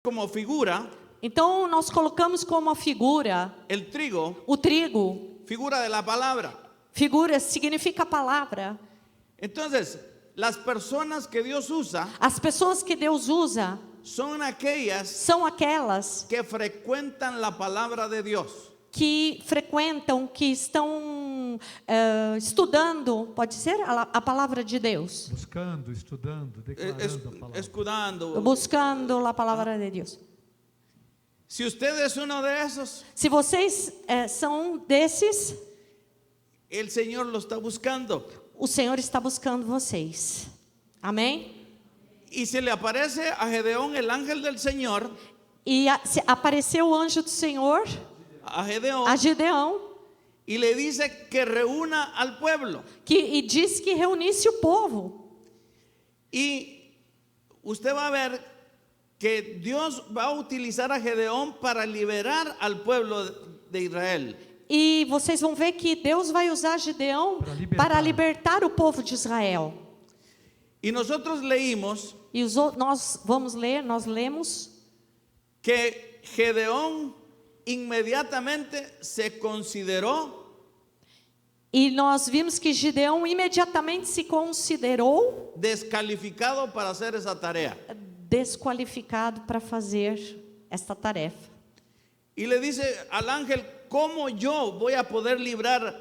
como figura Então nós colocamos como a figura el trigo, o trigo. figura de la palabra. Figura significa palavra. Entonces, las personas que Dios usa As pessoas que Deus usa son aquellas são aquelas que frecuentan la palabra de Dios. que frequentam, que estão estudando, pode ser a palavra de Deus, Buscando, estudando, declarando a palavra. Escudando. buscando a palavra de Deus. Si usted es uno de esos, Se vocês são desses, el Señor lo está buscando. o Senhor está buscando vocês. Amém? Y se le aparece a Gedeón el ángel del Señor, E apareceu o anjo do Senhor a Gedeón, a Gideão, y le dice que reúna al pueblo. e disse que reunisse o povo. Y usted va a ver que Dios va a utilizar a Gedeón para liberar al pueblo de Israel. E vocês vão ver que Deus vai usar Gideão para libertar o povo de Israel. Y nosotros leímos E nós lemos que Gedeón inmediatamente se consideró e nós vimos que Gideão imediatamente se considerou descalificado para hacer esa tarea. desqualificado para fazer esta tarefa. Y le dice al ángel, ¿cómo yo voy a poder librar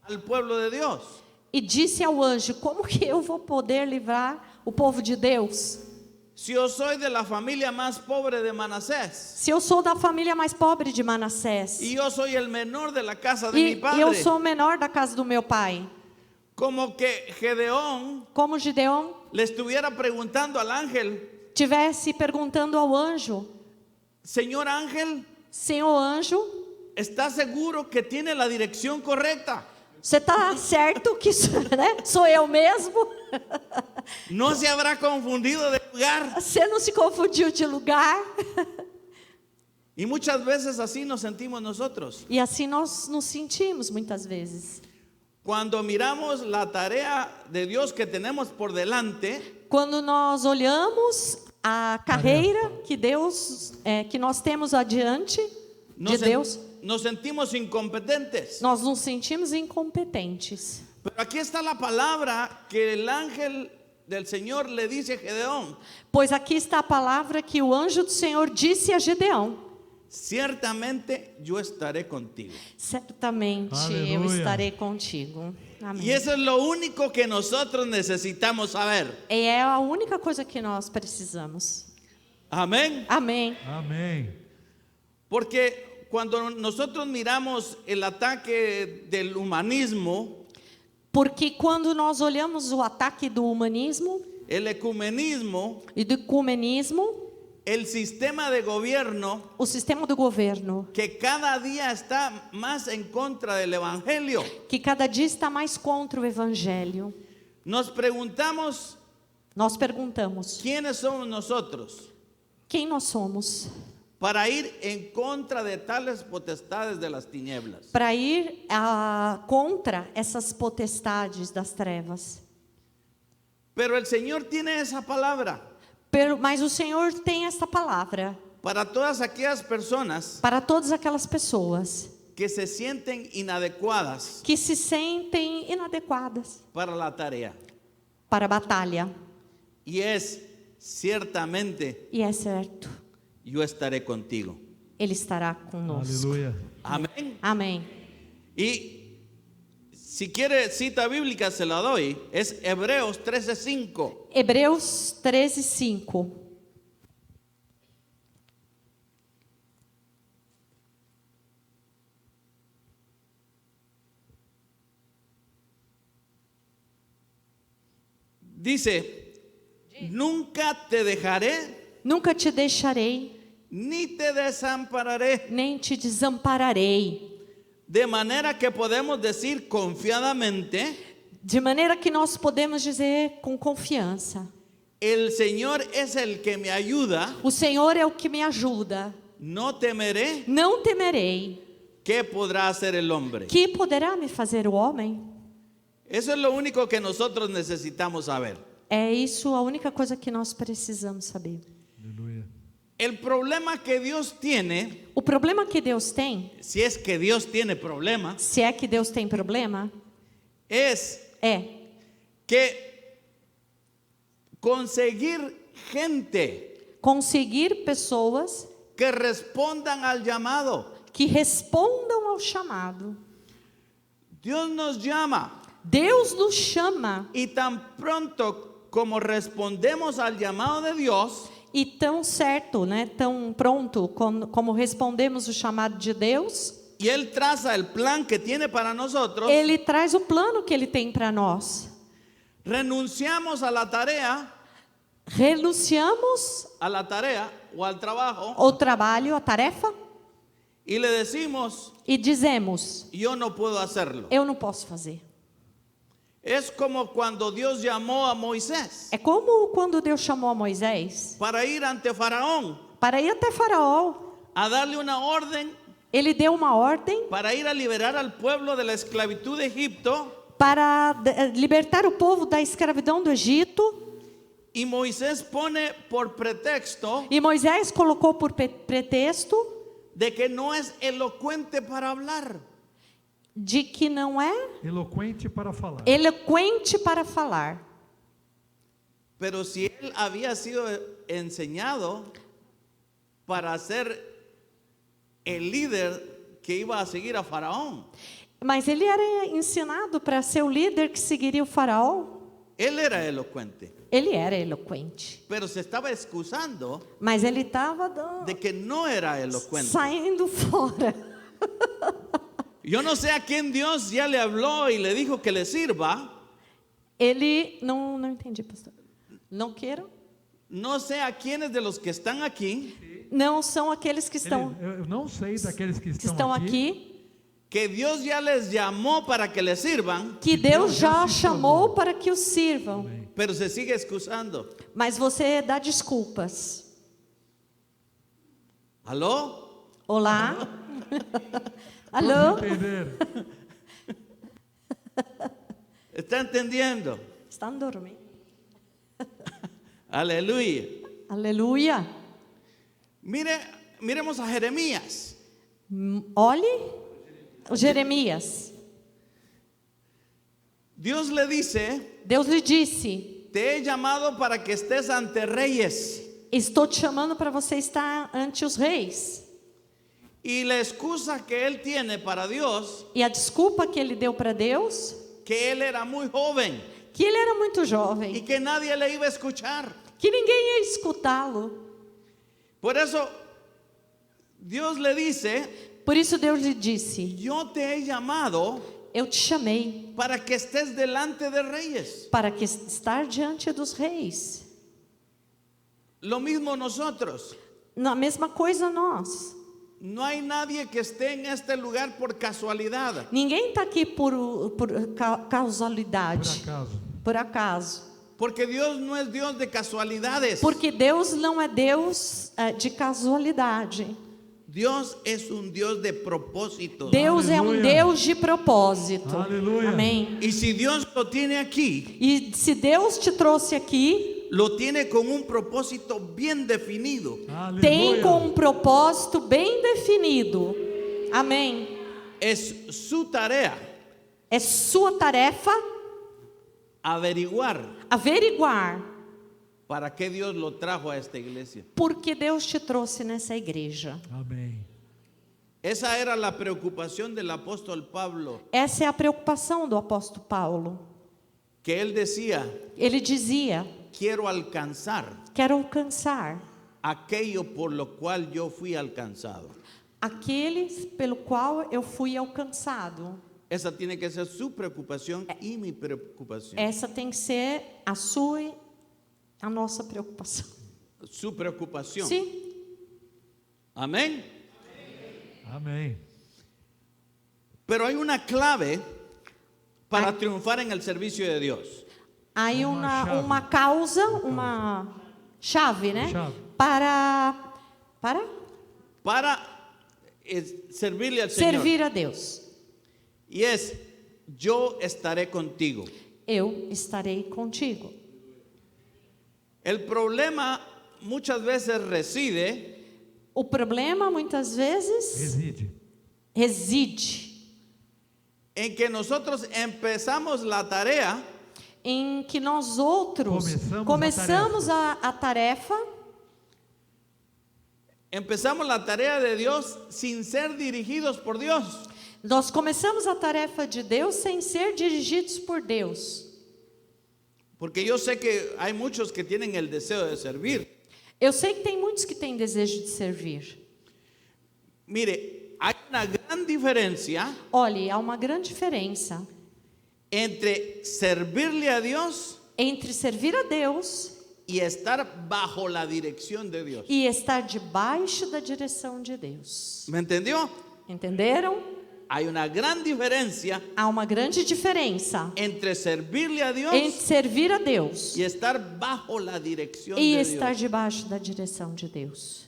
al pueblo de Dios? E disse ao anjo: como que eu vou poder livrar o povo de Deus? Si yo soy de la familia más pobre de Manasés, Se eu sou da família mais pobre de Manassés, y yo soy el menor de la casa de mi e padre, eu sou o menor da casa do meu pai, como que Gedeón como Gideão le estuviera preguntando al ángel, tivesse perguntando ao anjo: Señor ángel, Senhor anjo, ¿está seguro que tiene la dirección correcta? você está certo que né, sou eu mesmo? ¿No se habrá confundido de lugar? Você não se confundiu de lugar? Y muchas veces así nos sentimos nosotros. E assim nós nos sentimos muitas vezes. Cuando miramos la tarea de Dios que tenemos por delante, Quando nós olhamos a carreira que nós temos adiante de Deus, nos sentimos incompetentes. nós nos sentimos incompetentes. Pero aquí está la palabra que el ángel del Señor le dice a Gedeón: Pois aqui está a palavra que o anjo do Senhor disse a Gideão: ciertamente yo estaré contigo. certamente eu Aleluia. estarei contigo. Amém. Y eso es lo único que nosotros necesitamos saber. E é a única coisa que nós precisamos. Amén. Amém. Amém. Porque cuando nosotros miramos el ataque del humanismo, Porque quando nós olhamos o ataque do humanismo el ecumenismo, e do ecumenismo, el sistema de gobierno o sistema do governo, que cada día está más en contra del evangelio, que cada dia está mais contra o evangelho, nos preguntamos nós perguntamos: quiénes somos nosotros quem nós somos para ir en contra de tales potestades de las tinieblas. para ir contra essas potestades das trevas? Pero el Señor tiene esa palabra Mas o Senhor tem esta palavra para todas aquellas personas para todas aquelas pessoas que se sienten inadecuadas que se sentem inadequadas para la tarea. para a batalha. Y es ciertamente, E é certo, yo estaré contigo. Ele estará conosco. Aleluia. Amén. Amém. Y si quiere cita bíblica se la doy. Es Hebreos 13:5. Hebreus 13:5. Dice: nunca te dejaré Nunca te deixarei, ni te desampararé. nem te desampararei. De manera que podemos decir confiadamente: De maneira que nós podemos dizer com confiança: el Señor es el que me ayuda, o Senhor é o que me ajuda. no temeré. Não temerei. ¿Qué podrá hacer el hombre? Que poderá me fazer o homem? Eso es lo único que nosotros necesitamos saber. É isso a única coisa que nós precisamos saber. Aleluia. El problema que Dios tiene, O problema que Deus tem, si es que Dios tiene problemas, se é que Deus tem problema, es é que conseguir gente conseguir pessoas que respondan al llamado. que respondam ao chamado. Dios nos llama Deus nos chama y tan pronto como respondemos al llamado de Dios, e tão certo, né, tão pronto como respondemos o chamado de Deus, y Él traza el plan que tiene para nosotros, Ele traz o plano que Ele tem para nós. renunciamos a la tarea Renunciamos o al trabajo ao trabalho, à tarefa y le decimos, e dizemos: yo no puedo hacerlo. eu não posso fazer. Es como cuando Dios llamó a Moisés É como quando Deus chamou a Moisés para ir ante Faraón para ir até Faraó. a darle una orden Ele deu uma ordem para ir a liberar al pueblo de la esclavitud de Egipto, para libertar o povo da escravidão do Egito. y Moisés pone por pretexto E Moisés colocou por pretexto de que no es elocuente para hablar. de que não é Eloquente para falar. eloquente para falar. Pero si él había sido enseñado para ser el líder que iba a seguir a Faraón, Mas ele era ensinado para ser o líder que seguiria o Faraó. él era elocuente, Ele era eloquente, pero se estaba excusando mas ele estava de que no era elocuente. saindo fora. Yo no sé a quién Dios ya le habló y le dijo que le sirva. Ele não entendi, pastor. Não quero. No sé a quiénes de los que están aquí Não são aqueles que estão Eu não sei daqueles que estão aqui, que Dios ya les llamó para que le sirvan, que Deus já se chamou para que os sirvam. pero se sigue excusando. Mas você dá desculpas. ¿Aló? Olá? Todos Alô? entenderam. ¿Está entendiendo? Estão dormindo? Aleluya. Aleluia. Miremos a Jeremías. Olhe o Jeremias. Dios le dice, Deus lhe disse: te he llamado para que estés ante reyes. estou te chamando para você estar ante os reis. Y la excusa que él tiene para Dios, E a desculpa que ele deu para Deus, que él era muy joven que ele era muito y jovem, que nadie le iba a escuchar. que ninguém ia escutá-lo. Por eso Dios le dice, Por isso Deus lhe disse: yo te he llamado eu te chamei para que estés delante de reyes. para que estar diante dos reis. Lo mismo nosotros. Na mesma coisa nós. No hay nadie que esté en este lugar por casualidad. Ninguém está aqui por causalidade, Por acaso. por acaso. Porque Dios no es Dios de casualidades. Porque Deus não é Deus de casualidade. Dios es un Dios de propósitos. Deus é um Aleluia. Deus de propósito. Aleluia. Amém. Y si Dios lo tiene aquí, E se Deus te trouxe aqui, lo tiene con un propósito bien definido. tem Aleluia. com um propósito bem definido. Amém. Es su tarea É sua tarefa averiguar averiguar para qué Dios lo trajo a esta iglesia. por que Deus te trouxe nessa igreja. Amém. Esa era la preocupación del apóstol Pablo, Essa é a preocupação do apóstolo Paulo. que él decía, Ele dizia: quiero alcanzar quero alcançar aquello por lo cual yo fui alcanzado. aqueles pelo qual eu fui alcançado. Esa tiene que ser su preocupación y mi preocupación. Essa tem que ser a sua e a nossa preocupação. Su preocupación. Sim. Amén. Amém. Pero hay una clave para triunfar en el servicio de Dios. Aí Uma uma causa, uma chave, né? Chave. Para Servirle al Señor. servir a Deus. Y es, yo estaré contigo. Eu estarei contigo. El problema muchas veces reside O problema muitas vezes reside en que nosotros empezamos la tarea em que nós outros começamos a tarefa, empezamos la tarea de Dios sin ser dirigidos por Dios. nós começamos a tarefa de Deus sem ser dirigidos por Deus. Porque yo sé que hay muchos que tienen el deseo de servir. Eu sei que tem muitos que têm desejo de servir. Mire, hay una gran diferencia Olhe, há uma grande diferença entre servirle a Dios entre servir a Deus y estar bajo la dirección de Dios. e estar debaixo da direção de Deus. ¿Me entendió? Entenderam? Hay una gran diferencia Há uma grande diferença entre servirle a Dios entre servir a Deus y estar bajo la dirección e de estar Dios. debaixo da direção de Deus.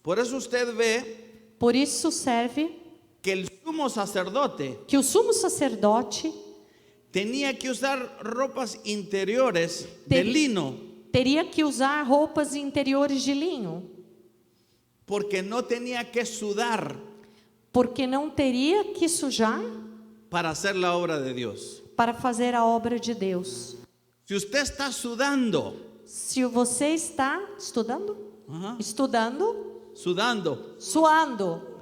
Por eso usted ve Por isso serve que el sumo sacerdote que o sumo sacerdote tenía que usar ropas interiores de lino, teria que usar roupas interiores de linho, porque no tenía que sudar porque não teria que sujar para hacer la obra de Dios. para fazer a obra de Deus. Si usted está sudando, Se você está estudando, ajá, sudando, sudando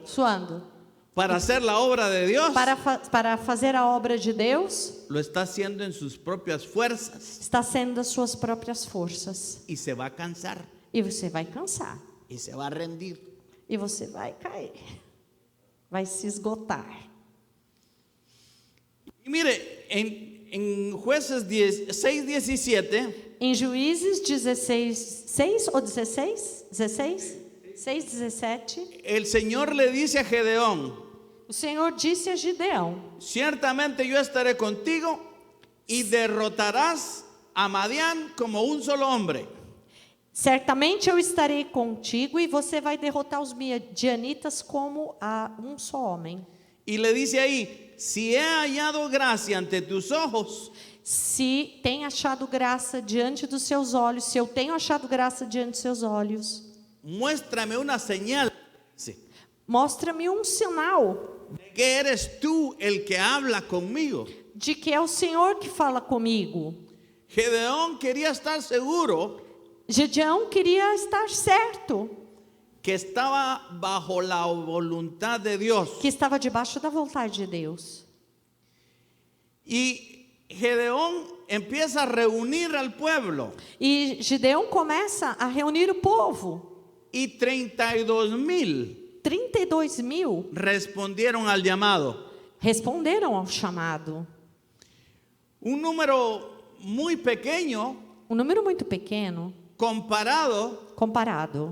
suando para hacer la obra de Dios, para fazer a obra de Deus, lo está haciendo en sus propias fuerzas está sendo das suas próprias forças. y se va a cansar E você vai cansar. y se va a rendir. E você vai cair. Vai se esgotar. Y mire, en Jueces 6:17, Em Juízes 16, 6 ou 16? 16? 6, 17. el Señor le dice a Gedeón: O Senhor disse a Gideão: ciertamente yo estaré contigo y derrotarás a Madián como un solo hombre. certamente eu estarei contigo e você vai derrotar os midianitas como a um só homem. Y le dice ahí: si he hallado gracia ante tus ojos, Se tem achado graça diante dos seus olhos, se eu tenho achado graça diante dos seus olhos, muéstrame una señal. Sí. mostra-me um sinal De que eres tú el que habla conmigo. de que é o Senhor que fala comigo. Gedeón quería estar seguro Gideão queria estar certo que estaba bajo la voluntad de Dios. que estava debaixo da vontade de Deus. Y Gedeón empieza a reunir al pueblo E Gideão começa a reunir o povo. y 32,000 32.000 respondieron al llamado. responderam ao chamado. Un número muy pequeño Um número muito pequeno comparado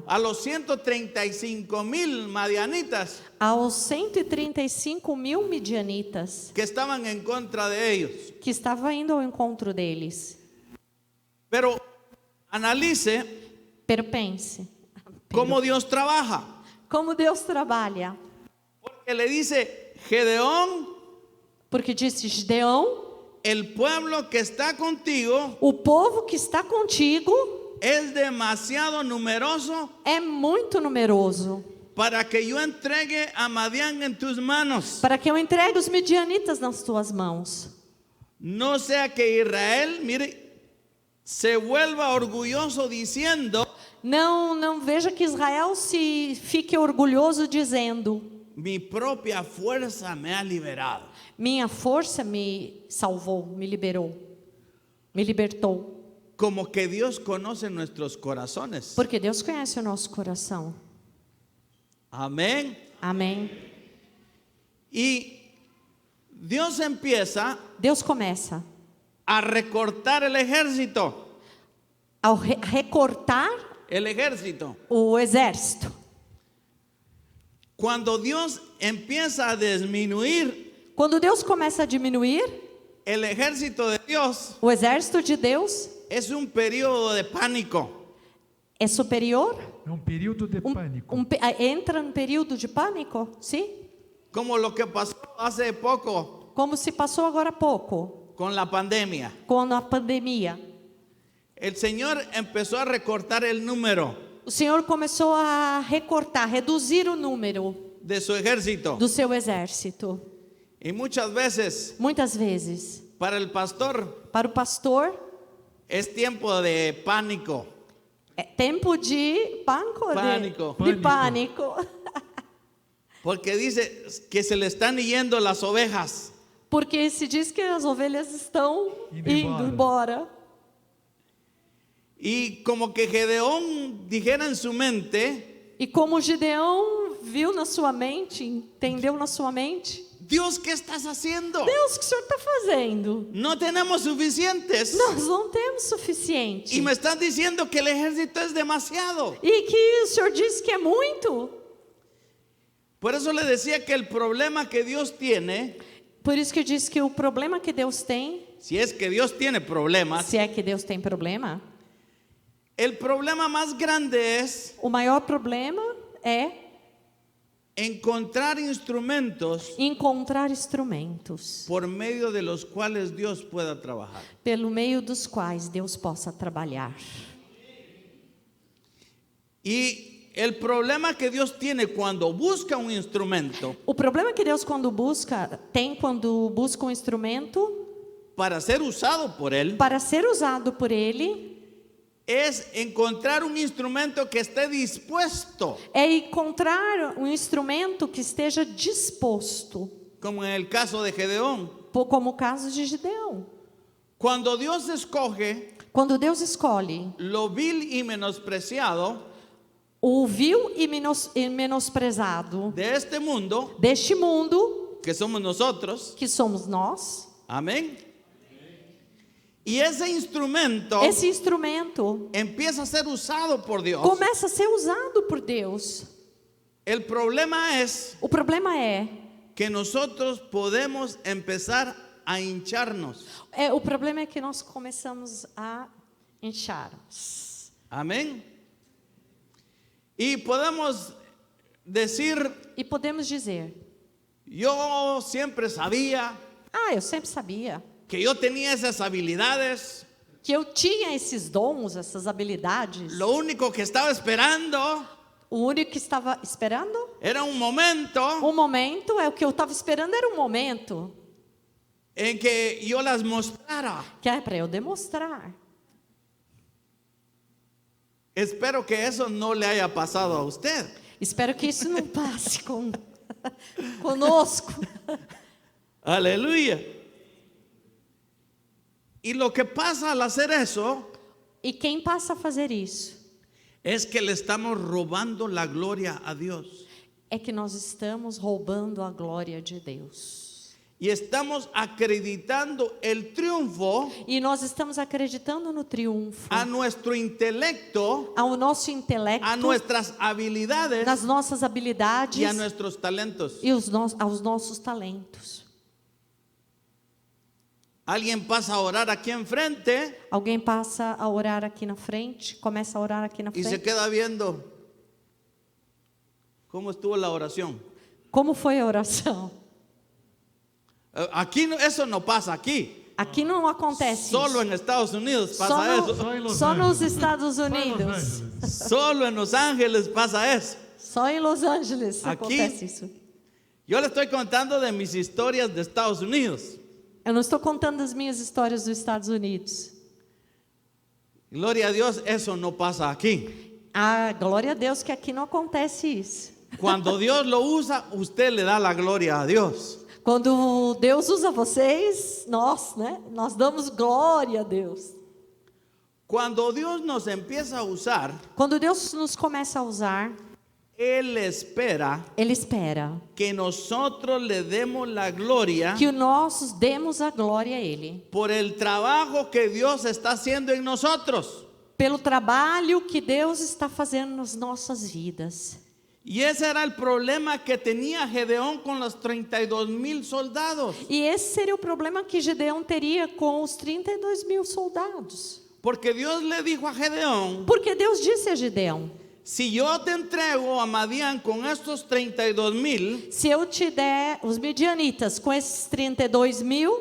a los 135,000 madianitas aos 135.000 midianitas que estaban en contra de ellos. que estavam indo ao encontro deles. Pero analice Pero pense, cómo Dios trabaja. como Deus trabalha. Porque le dice: Gedeón, Porque disse Gideão, el pueblo que está contigo o povo que está contigo es demasiado numeroso é muito numeroso para que yo entregue a Madián en tus manos. para que eu entregue os midianitas nas tuas mãos. No sea que Israel, mire, se vuelva orgulloso diciendo: Não veja que Israel se fique orgulhoso dizendo: mi propia fuerza me ha liberado. minha força me salvou, me libertou. Como que Dios conoce nuestros corazones. Porque Deus conhece o nosso coração. Amén. Amém. Y Dios Deus começa a recortar el ejército. a recortar El ejército. o exército. Cuando Dios empieza a disminuir Quando Deus começa a diminuir el ejército de Dios, o exército de Deus, es un periodo de pánico. é superior? É período de pânico. Entra num período de pânico? Sim? Como lo que pasó hace poco Como se passou agora há pouco, con la pandemia. com a pandemia. el Señor empezó a recortar el número o Senhor começou a recortar, reduzir o número de su ejército. do seu exército. Y muchas veces Muitas vezes, para el pastor para o pastor, es tiempo de pánico. é tempo de pânico, Pânico. de pânico. Porque dice que se le están yendo las ovejas. Porque se diz que as ovelhas estão Indo indo embora. Y como que Gedeón dijera en su mente: E como Gideão viu na sua mente, entendeu na sua mente, Dios, ¿qué estás haciendo? Deus, o que o Senhor está fazendo? No tenemos suficientes. Nós não temos suficiente. Y me están diciendo que el ejército es demasiado. E que o Senhor disse que é muito. Por eso le decía que el problema que Dios tiene, Por isso que eu disse que o problema que Deus tem, si es que Dios tiene problemas, se é que Deus tem problema, el problema más grande es o maior problema é encontrar instrumentos encontrar instrumentos por medio de los cuales Dios pueda trabajar. pelo meio dos quais Deus possa trabalhar. Y el problema que Dios tiene cuando busca un instrumento O problema que Deus quando busca um instrumento para ser usado por Él, para ser usado por Ele, es encontrar un instrumento que esté dispuesto, é encontrar um instrumento que esteja disposto, como en el caso de Gedeón. como o caso de Gideão. Cuando Dios escoge Quando Deus escolhe lo vil y menospreciado o vil e menosprezado de este mundo, deste mundo, que somos nosotros, que somos nós, amén. Y ese instrumento esse instrumento empieza a ser usado por Dios. começa a ser usado por Deus. El problema es O problema é que nosotros podemos empezar a hincharnos. o problema é que nós começamos a inchar-nos. Amén. Y podemos decir: E podemos dizer: yo siempre sabía eu sempre sabia que yo tenía esas habilidades. que eu tinha esses dons, essas habilidades. Lo único que estaba esperando O único que estava esperando era un momento um momento, o que eu estava esperando era um momento en que yo las mostrara. que é para eu demonstrar. Espero que eso no le haya pasado a usted. Espero que isso não passe conosco. Aleluya. Y lo que pasa al hacer eso E quem passa a fazer isso es que le estamos robando la gloria a Dios. é que nós estamos roubando a glória de Deus. Y estamos acreditando el triunfo E nós estamos acreditando no triunfo, a nuestro intelecto, ao nosso intelecto, a nuestras habilidades nas nossas habilidades y a nuestros talentos. e aos nossos talentos. Alguien pasa a orar aquí enfrente Alguém passa a orar aqui na frente, começa a orar aqui na y se frente. queda viendo cómo estuvo la oración. Como foi a oração? Aquí eso no pasa aquí. Aqui não acontece Solo isso. en Estados Unidos Só, pasa no- eso. Só em Los só nos Angeles. Estados Só em Los Unidos. Angeles. Solo en Los Ángeles pasa eso. Só em Los Angeles Aqui- acontece isso. Yo le estoy contando de mis historias de Estados Unidos. Eu não estou contando as minhas histórias dos Estados Unidos. Gloria a Dios, eso no pasa aquí. Glória a Deus que aqui não acontece isso. Cuando Dios lo usa, usted le da la gloria a Dios. Quando Deus usa vocês, nós damos glória a Deus. Cuando Dios nos empieza a usar, Quando Deus nos começa a usar, Él espera Ele espera que nosotros le demos la gloria que nós demos a glória a Ele. por el trabajo que Dios está haciendo en nosotros. Pelo trabalho que Deus está fazendo nas nossas vidas. Y ese era el problema que tenía Gedeón con los 32,000 soldados. E esse seria o problema que Gideão teria com os 32.000 soldados. Porque Dios le dijo a Gedeón: Porque Deus disse a Gideão: si yo te entrego a Madián con estos 32,000, se eu te der os midianitas com esses 32.000,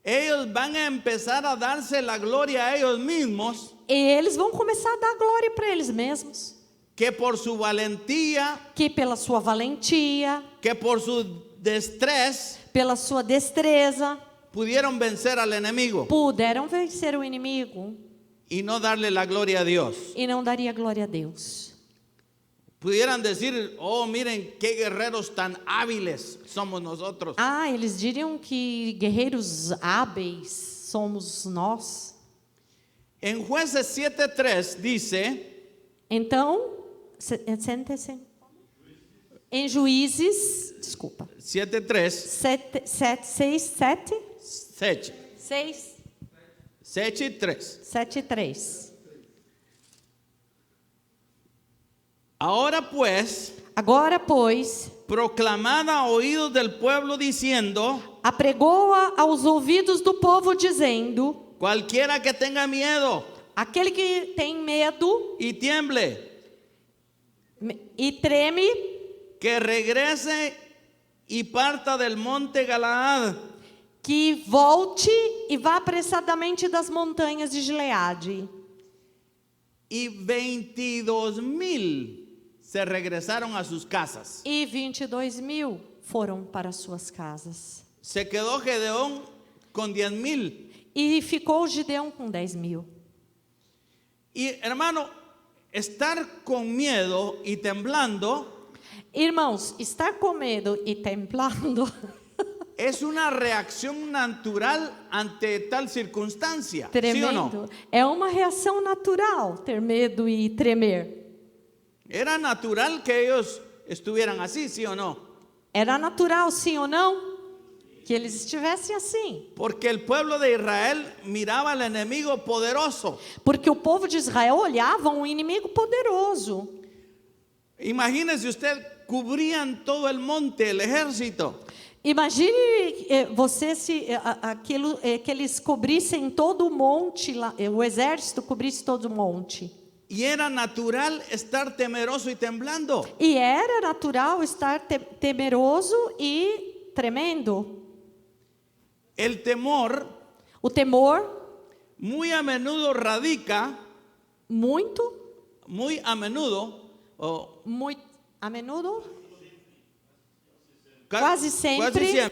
ellos van a empezar a darse la gloria a ellos mismos, E eles vão começar a dar glória para eles mesmos. que por su valentía, Que pela sua valentia, que por su destreza, pela sua destreza, pudieron vencer al enemigo puderam vencer o inimigo y no darle la gloria a Dios. e não daria glória a Deus. Pudieran decir, oh, miren qué guerreros tan hábiles somos nosotros. Ah, eles diriam que guerreiros hábeis somos nós. En Jueces 7:3 dice, Então, sente-se. Em Juízes, desculpa, 7:3, 7:3. Ahora pues, Agora, pois, proclamad a oídos del pueblo diciendo, apregou-a aos ouvidos do povo, dizendo: cualquiera que tenga miedo aquele que tem medo y tiemble, e treme, que regrese y parta del monte Galaad, que volte e vá apressadamente das montanhas de Gileade. y 22,000 se regresaron a sus casas. E 22.000 foram para suas casas. Se quedó Gedeón con 10,000. E ficou Gideão com 10.000. Y hermano, estar con miedo y temblando Irmãos, estar com medo e temblando es una reacción natural ante tal circunstancia, ¿sí o tremendo. no? É uma reação natural ter medo e tremer. Era natural que ellos estuvieran así, ¿sí o no? Era natural, sim ou não? Que eles estivessem assim. Porque el pueblo de Israel miraba al enemigo poderoso. Porque o povo de Israel olhava um inimigo poderoso. Imagínese usted, cubrían todo el monte, el ejército. Imagine você se aquilo que eles cobrissem todo o monte, lá, o exército cobrisse todo o monte. Y era natural estar temeroso y temblando. E era natural estar temeroso e tremendo. El temor O temor, muy a menudo radica, muito a menudo, quase sempre,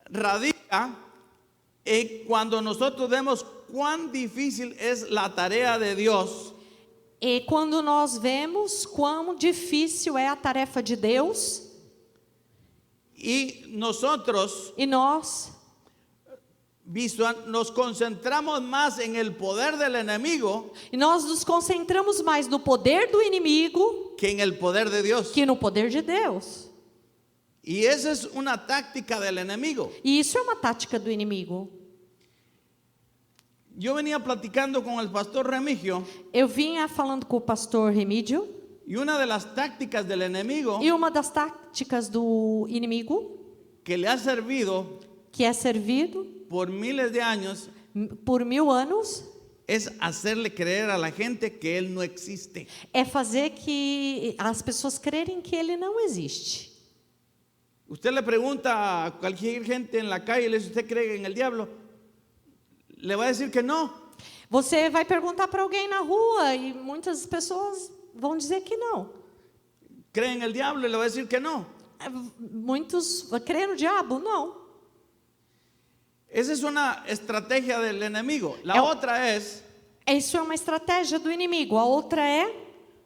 radica en cuando nosotros vemos cuán difícil es la tarea de Dios. e quando nós vemos quão difícil é a tarefa de Deus, Y nosotros e nós nos concentramos más en el poder del enemigo nos concentramos mais no poder do inimigo que en el poder de Dios. que no poder de Deus. Y esa es una táctica del enemigo. E isso é uma tática do inimigo. Yo venía platicando con el pastor Remigio Eu vinha falando com o pastor Remídio, y una de las tácticas del enemigo e uma das táticas do inimigo, que le ha servido que é servido por miles de años, por 1000 anos, es hacerle creer a la gente que él no existe. é fazer que as pessoas crerem que ele não existe. Usted le pregunta a cualquier gente en la calle, le dice, ¿usted cree en el diablo? Le va a decir que no. Você vai perguntar para alguém na rua e muitas pessoas vão dizer que não. ¿Cree en el diablo? Y le va a decir que no. Muitos creem no diabo? Não. Esa es una estrategia del enemigo. La otra es Isso é uma estratégia do inimigo. A outra é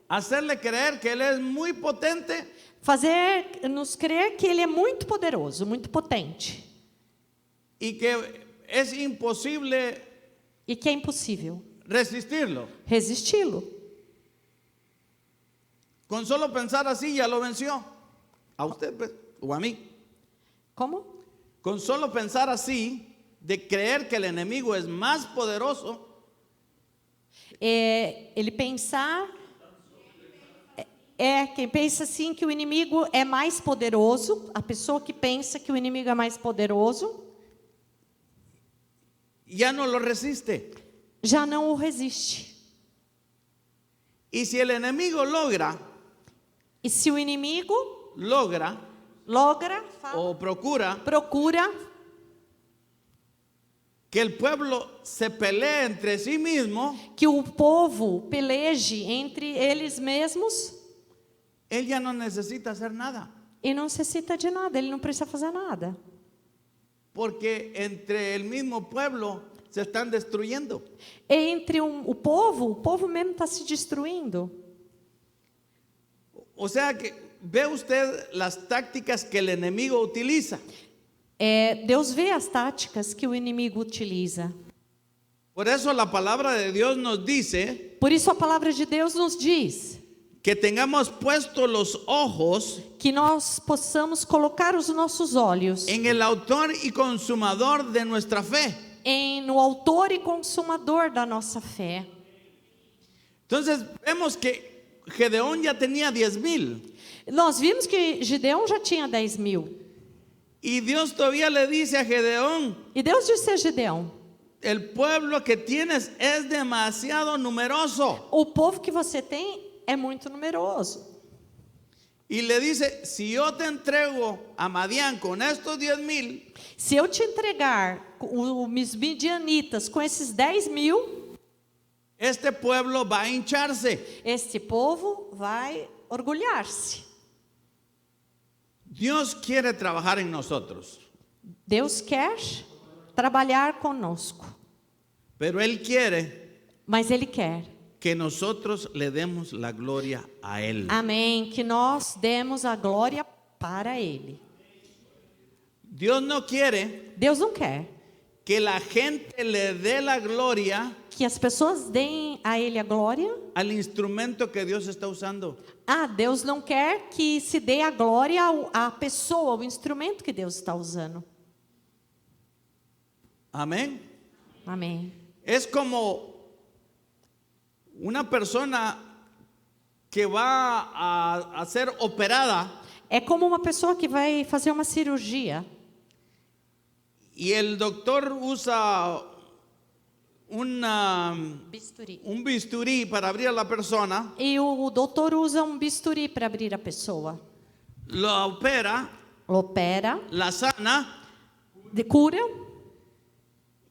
hacerle creer que él es muy potente fazer-nos crer que ele é muito poderoso, muito potente. y que es imposible E que é impossível resistirlo. resisti-lo. Con solo pensar así ya lo venció. A usted pues, o a mí. Como? Con solo pensar así, de creer que el enemigo es más poderoso, Ele pensar... quem pensa assim que o inimigo é mais poderoso, a pessoa que pensa que o inimigo é mais poderoso, ya no lo resiste. já não o resiste. Y si el enemigo logra E se o inimigo logra logra, o procura procura que el pueblo se pelee entre sí mismo, que o povo peleje entre eles mesmos él ya no necesita hacer nada. e não necessita de nada, ele não precisa fazer nada. Porque entre el mismo pueblo se están destruyendo. Entre o povo mesmo está se destruindo. O sea que ve usted las tácticas que el enemigo utiliza. Deus vê as táticas que o inimigo utiliza. Por eso la palabra de Dios nos dice Por isso a palavra de Deus nos diz que tengamos puestos los ojos que nós possamos colocar os nossos olhos en el autor y consumador de nuestra fe. no autor e consumador da nossa fé. Entonces vemos que Gedeón ya tenía 10,000 Nós vimos que Gideão já tinha 10.000. y Dios todavía le dice a Gedeón: E Deus disse a Gideão: el pueblo que tienes es demasiado numeroso. o povo que você tem é muito numeroso. Y le dice: si yo te entrego a Madián con estos 10,000, Se eu te entregar os midianitas com esses 10.000, este pueblo va a hincharse. este povo vai orgulhar-se. Dios quiere trabajar en nosotros, Deus quer trabalhar conosco, pero Él quiere mas Ele quer, que nosotros le demos la gloria a Él. amém, que nós demos a glória para Ele. Dios no quiere Deus não quer que la gente le dé la gloria que as pessoas deem a Ele a glória. al instrumento que Dios está usando. Deus não quer que se dê a glória à pessoa, ao instrumento que Deus está usando. Amén. Amém. Es como una persona que va a ser operada É como uma pessoa que vai fazer uma cirurgia y el doctor usa bisturi. un bisturí para abrir a la persona, E o doutor usa um bisturi para abrir a pessoa. lo opera, Opera, la sana cura,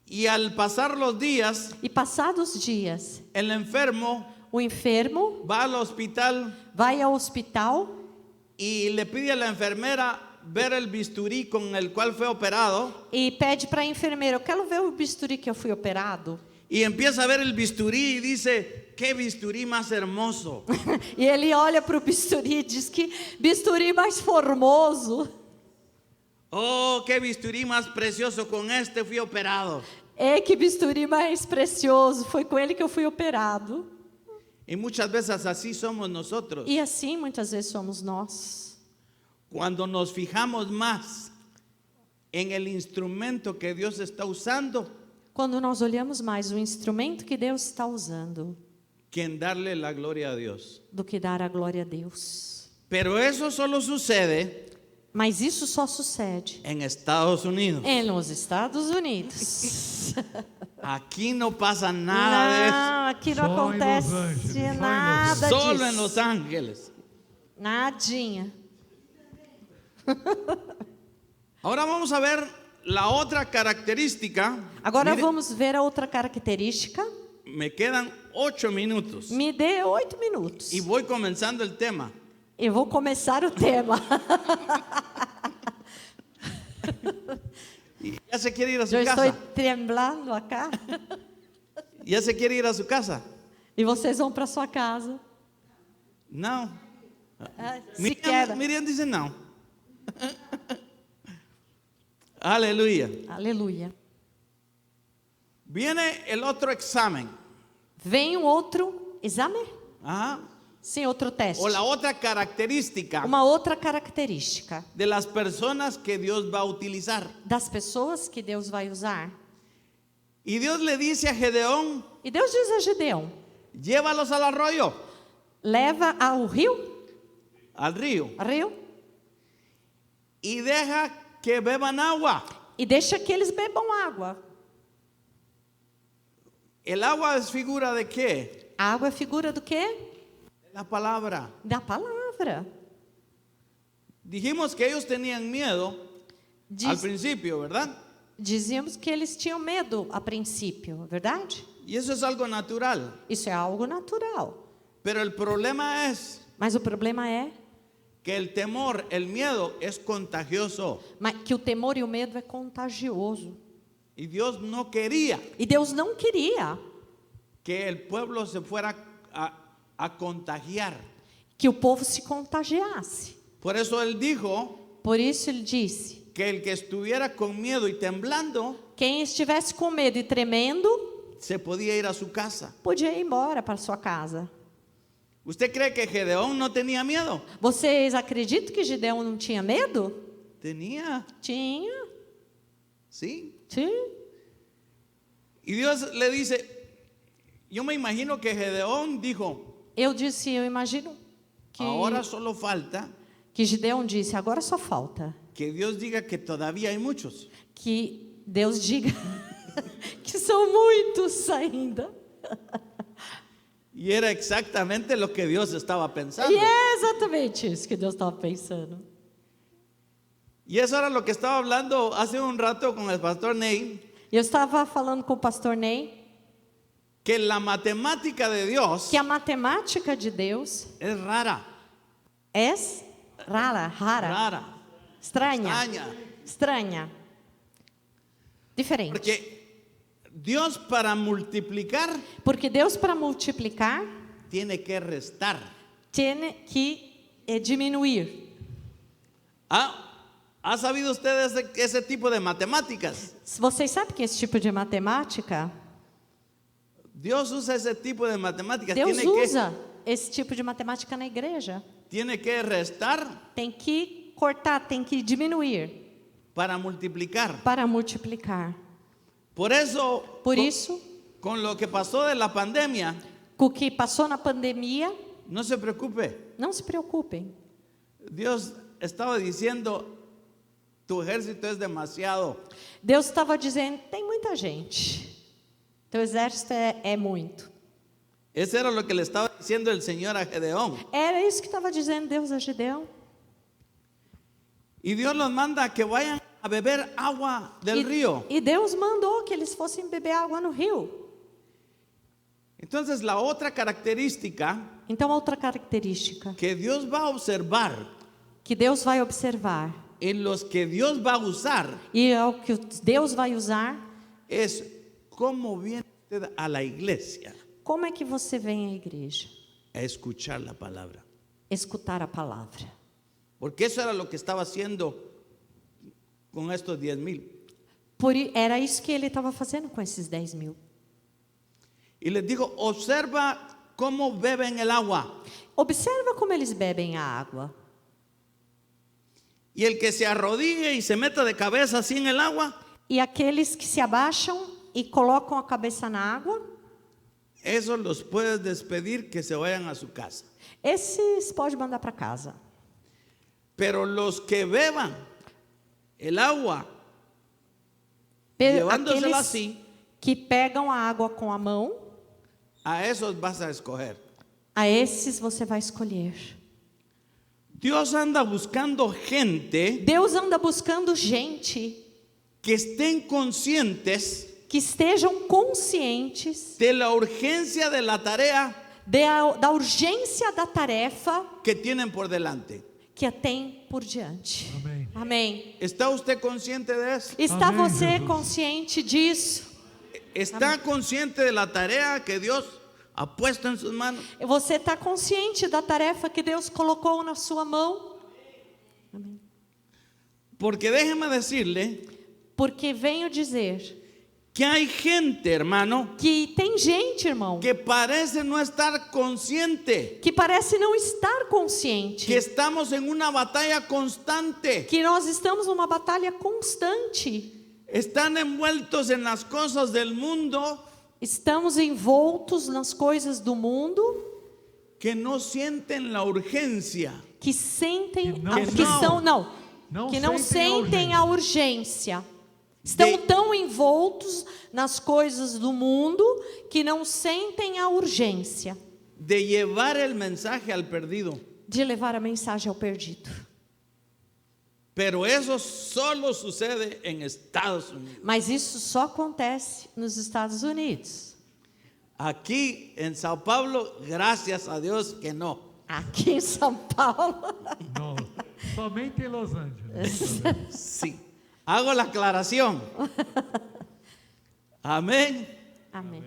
y al pasar los días, e passados os dias, el enfermo o enfermo va al hospital vai ao hospital y le pide a la enfermera ver el bisturí con el cual fue operado e pede para a enfermeira: eu quero ver o bisturi que eu fui operado. y empieza a ver el bisturí y dice: qué bisturí más hermoso. E ele olha para o bisturi e diz: que bisturi mais formoso. Oh, qué bisturí más precioso, con este fui operado. Que bisturi mais precioso, foi com ele que eu fui operado. Y muchas veces así somos nosotros. E assim muitas vezes somos nós. Cuando nos fijamos más en el instrumento que Dios está usando Quando nós olhamos mais o instrumento que Deus está usando que en darle la gloria a Dios. do que dar a glória a Deus. Pero eso solo sucede Mas isso só sucede en Estados Unidos. nos Estados Unidos. Aquí no pasa nada de eso. Não, aqui não Só em Los acontece Angeles, só em nada Solo disso. en Los Ángeles. Nadinha. Ahora vamos a ver la otra característica. Agora Mire, vamos ver a outra característica. me quedan 8 minutos Me dê 8 minutos. y voy comenzando el tema. Eu vou começar o tema. Y ya se quiere ir a su Eu estou casa. tremblando acá. Ya se quiere ir a su casa. E vocês vão para sua casa. No. Se queda. Miriam dice no. Aleluya. Aleluia. Viene el otro examen. Vem um outro exame? Ajá. Sim, outro teste. O la otra característica Uma outra característica de las personas que Dios va a utilizar. das pessoas que Deus vai usar. Y Dios le dice a Gedeón: E Deus diz a Gideão: llévalos al arroyo, leva ao rio, al río, y deja que beban agua. e deixa que eles bebam água. El agua es figura de qué? A água é figura do quê? De la palabra. Da palavra. Dijimos que ellos tenían miedo al Diz, principio, ¿verdad? Dizíamos que eles tinham medo a princípio, é verdade? Y eso es algo natural. Isso é algo natural. Pero el problema es Mas o problema é que el temor, el miedo es contagioso. que o temor e o medo é contagioso. Y Dios no quería E Deus não queria que el pueblo se fuera a contagiar. que o povo se contagiasse. Por eso Él dijo Por isso ele disse: que el que estuviera con miedo y temblando quem estivesse com medo e tremendo, se podía ir a su casa. podia ir embora para sua casa. ¿Usted cree que Gedeón no tenía miedo? Vocês acreditam que Gideão não tinha medo? Tenía, Tinha, sí. sim. Y Dios le dice, yo me imagino que Gedeón dijo, Eu imagino que, ahora solo falta que Gideão disse: agora só falta que Dios diga que todavía hay muchos. que Deus diga que são muitos ainda. Y era exactamente lo que Dios estaba pensando. E é exatamente isso que Deus estava pensando. Y eso era lo que estaba hablando hace un rato con el pastor Ney, Eu estava falando com o pastor Ney que la matemática de Dios que a matemática de Deus es rara, é rara, rara, estranha, extraña. estranha, diferente. Porque Dios para multiplicar Porque Deus, para multiplicar, tiene que restar. tem que diminuir. ¿Ha sabido usted ese tipo de matemáticas? Vocês sabem que esse tipo de matemática, Dios usa ese tipo de matemáticas. Deus usa esse tipo de matemática na igreja. Tiene que restar Tem que cortar, tem que diminuir para multiplicar. para multiplicar. Por eso, Por isso, con lo que pasó de la pandemia, com o que passou na pandemia, no se preocupe. não se preocupem. Dios estaba diciendo, tu ejército es demasiado. Deus estava dizendo: tem muita gente. Teu exército é muito. Eso era lo que le estaba diciendo el Señor a Gedeón. Era isso que estava dizendo Deus a Gideão. Y Dios los manda a que vayan a beber agua del río. E Deus mandou que eles fossem beber água no rio. Entonces la otra característica Então, outra característica que Dios va a observar, que Deus vai observar en los que Dios va a usar, e é o que Deus vai usar, es cómo viene usted a la iglesia como é que você vem à igreja? a escuchar la palabra. Escutar a palavra. Porque eso era lo que estaba haciendo con estos 10,000. Era isso que ele estava fazendo com esses 10.000. Y les digo, observa cómo beben el agua. Observa como eles bebem a água. Y el que se arrodille y se meta de cabeza así en el agua, E aqueles que se abaixam e colocam a cabeça na água, esos los puedes despedir que se vayan a su casa. esses pode mandar para casa. Pero los que beban el agua, Aqueles llevándosela así, que pegam a água com a mão, a esos vas a escoger. a esses você vai escolher. Dios anda buscando gente Deus anda buscando gente que estén conscientes que estejam conscientes de la urgencia de la tarea da urgência da tarefa que tienen por delante. que a tem por diante. Amém. Amém. ¿Está usted consciente de eso? Está Amém, você Jesus. consciente disso? ¿Está consciente de la tarea que Dios ha puesto en sus manos? Você está consciente da tarefa que Deus colocou na sua mão? Amém. Porque déjeme decirle Porque venho dizer que hay gente, hermano, que tem gente, irmão, que parece no estar consciente, que parece não estar consciente, que estamos en una batalla constante, que nós estamos numa batalha constante. están envueltos en las cosas del mundo, Estamos envoltos nas coisas do mundo, que no sienten la urgencia. que sentem, Que não que não sentem sentem a a urgência. Estão tão envoltos nas coisas do mundo que não sentem a urgência De llevar el mensaje al perdido. de levar a mensagem ao perdido. Pero eso solo sucede en Estados Unidos. Mas isso só acontece nos Estados Unidos. Aquí en Sao Paulo, gracias a Dios que no. Aqui em São Paulo. Não, somente em Los Angeles. Sí. Hago la aclaración. Amén. Amém.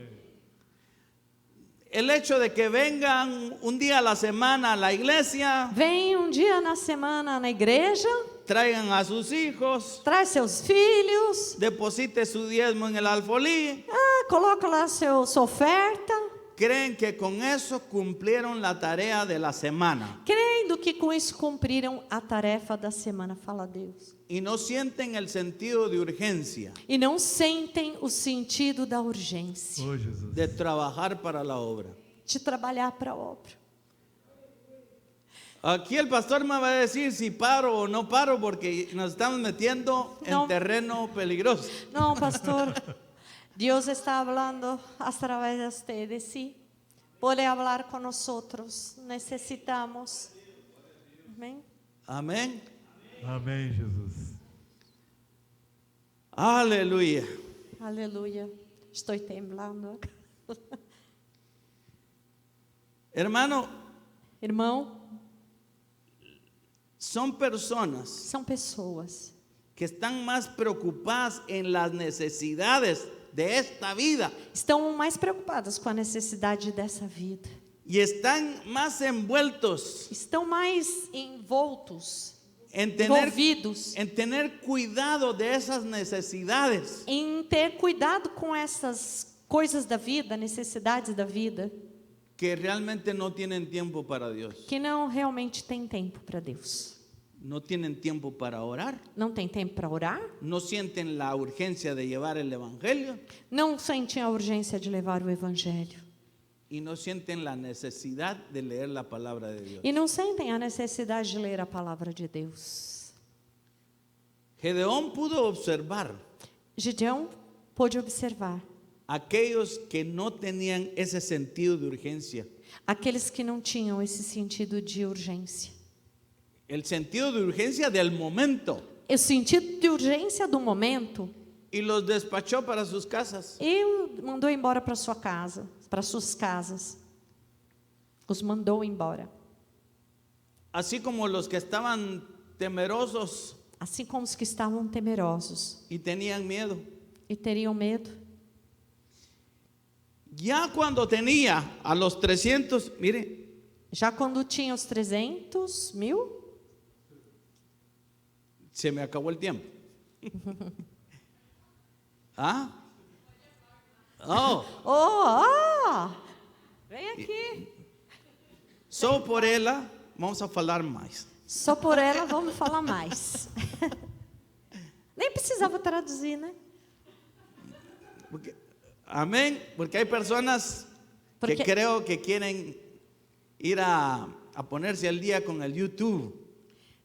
El hecho de que vengan un día a la semana a la iglesia, Vem um dia na semana na igreja, traigan a sus hijos, traz seus filhos, deposite su diezmo en el alfolí, coloca lá sua oferta, creen que con eso cumplieron la tarea de la semana crendo que com isso cumpriram a tarefa da semana, fala Deus. y no sienten el sentido de urgencia E não sentem o sentido da urgência Oh, Jesus. de trabajar para la obra. de trabalhar para a obra. Aquí el pastor me va a decir si paro o no paro porque nos estamos metiendo No. en terreno peligroso. Não, pastor, Deus está falando através de ustedes, sí. Pode falar com nós, necessitamos. Amém? Amén. Amém, Jesus. Aleluya. Aleluia. Estou temblando. Hermano, Irmão, son personas são pessoas que están más preocupadas en las necesidades de esta vida estão mais preocupadas com a necessidade dessa vida. y están más envueltos Estão mais envoltos, en envolvidos tener cuidado de esas necesidades em ter cuidado com essas coisas da vida, necessidades da vida, que realmente no tienen tiempo para Dios. que não realmente tem tempo para Deus. No tienen tiempo para orar, Não tem tempo para orar, no sienten la urgencia de llevar el evangelio não sentem a urgência de levar o evangelho y no sienten la necesidad de leer la palabra de Dios. e não sentem a necessidade de ler a palavra de Deus. Gedeón pudo observar Gideão pôde observar aquellos que no tenían ese sentido de urgencia. aqueles que não tinham esse sentido de urgência. El sentido de urgencia del momento. O sentido de urgência do momento, Y los despachó para sus casas. e mandou embora para sua casa, para suas casas. Os mandou embora. Así como los que estaban temerosos Assim como os que estavam temerosos y tenían miedo. e teriam medo. Ya cuando tenía a los 300, mire, Já quando tinha os 300.000, se me acabó el tiempo. ¿Ah? Oh, vem aqui. só por ela vamos a falar mais. Só por ela vamos falar mais. Nem precisava traduzir, né? Amén, porque hay personas que Porque- creo que quieren ir a ponerse al día con el YouTube,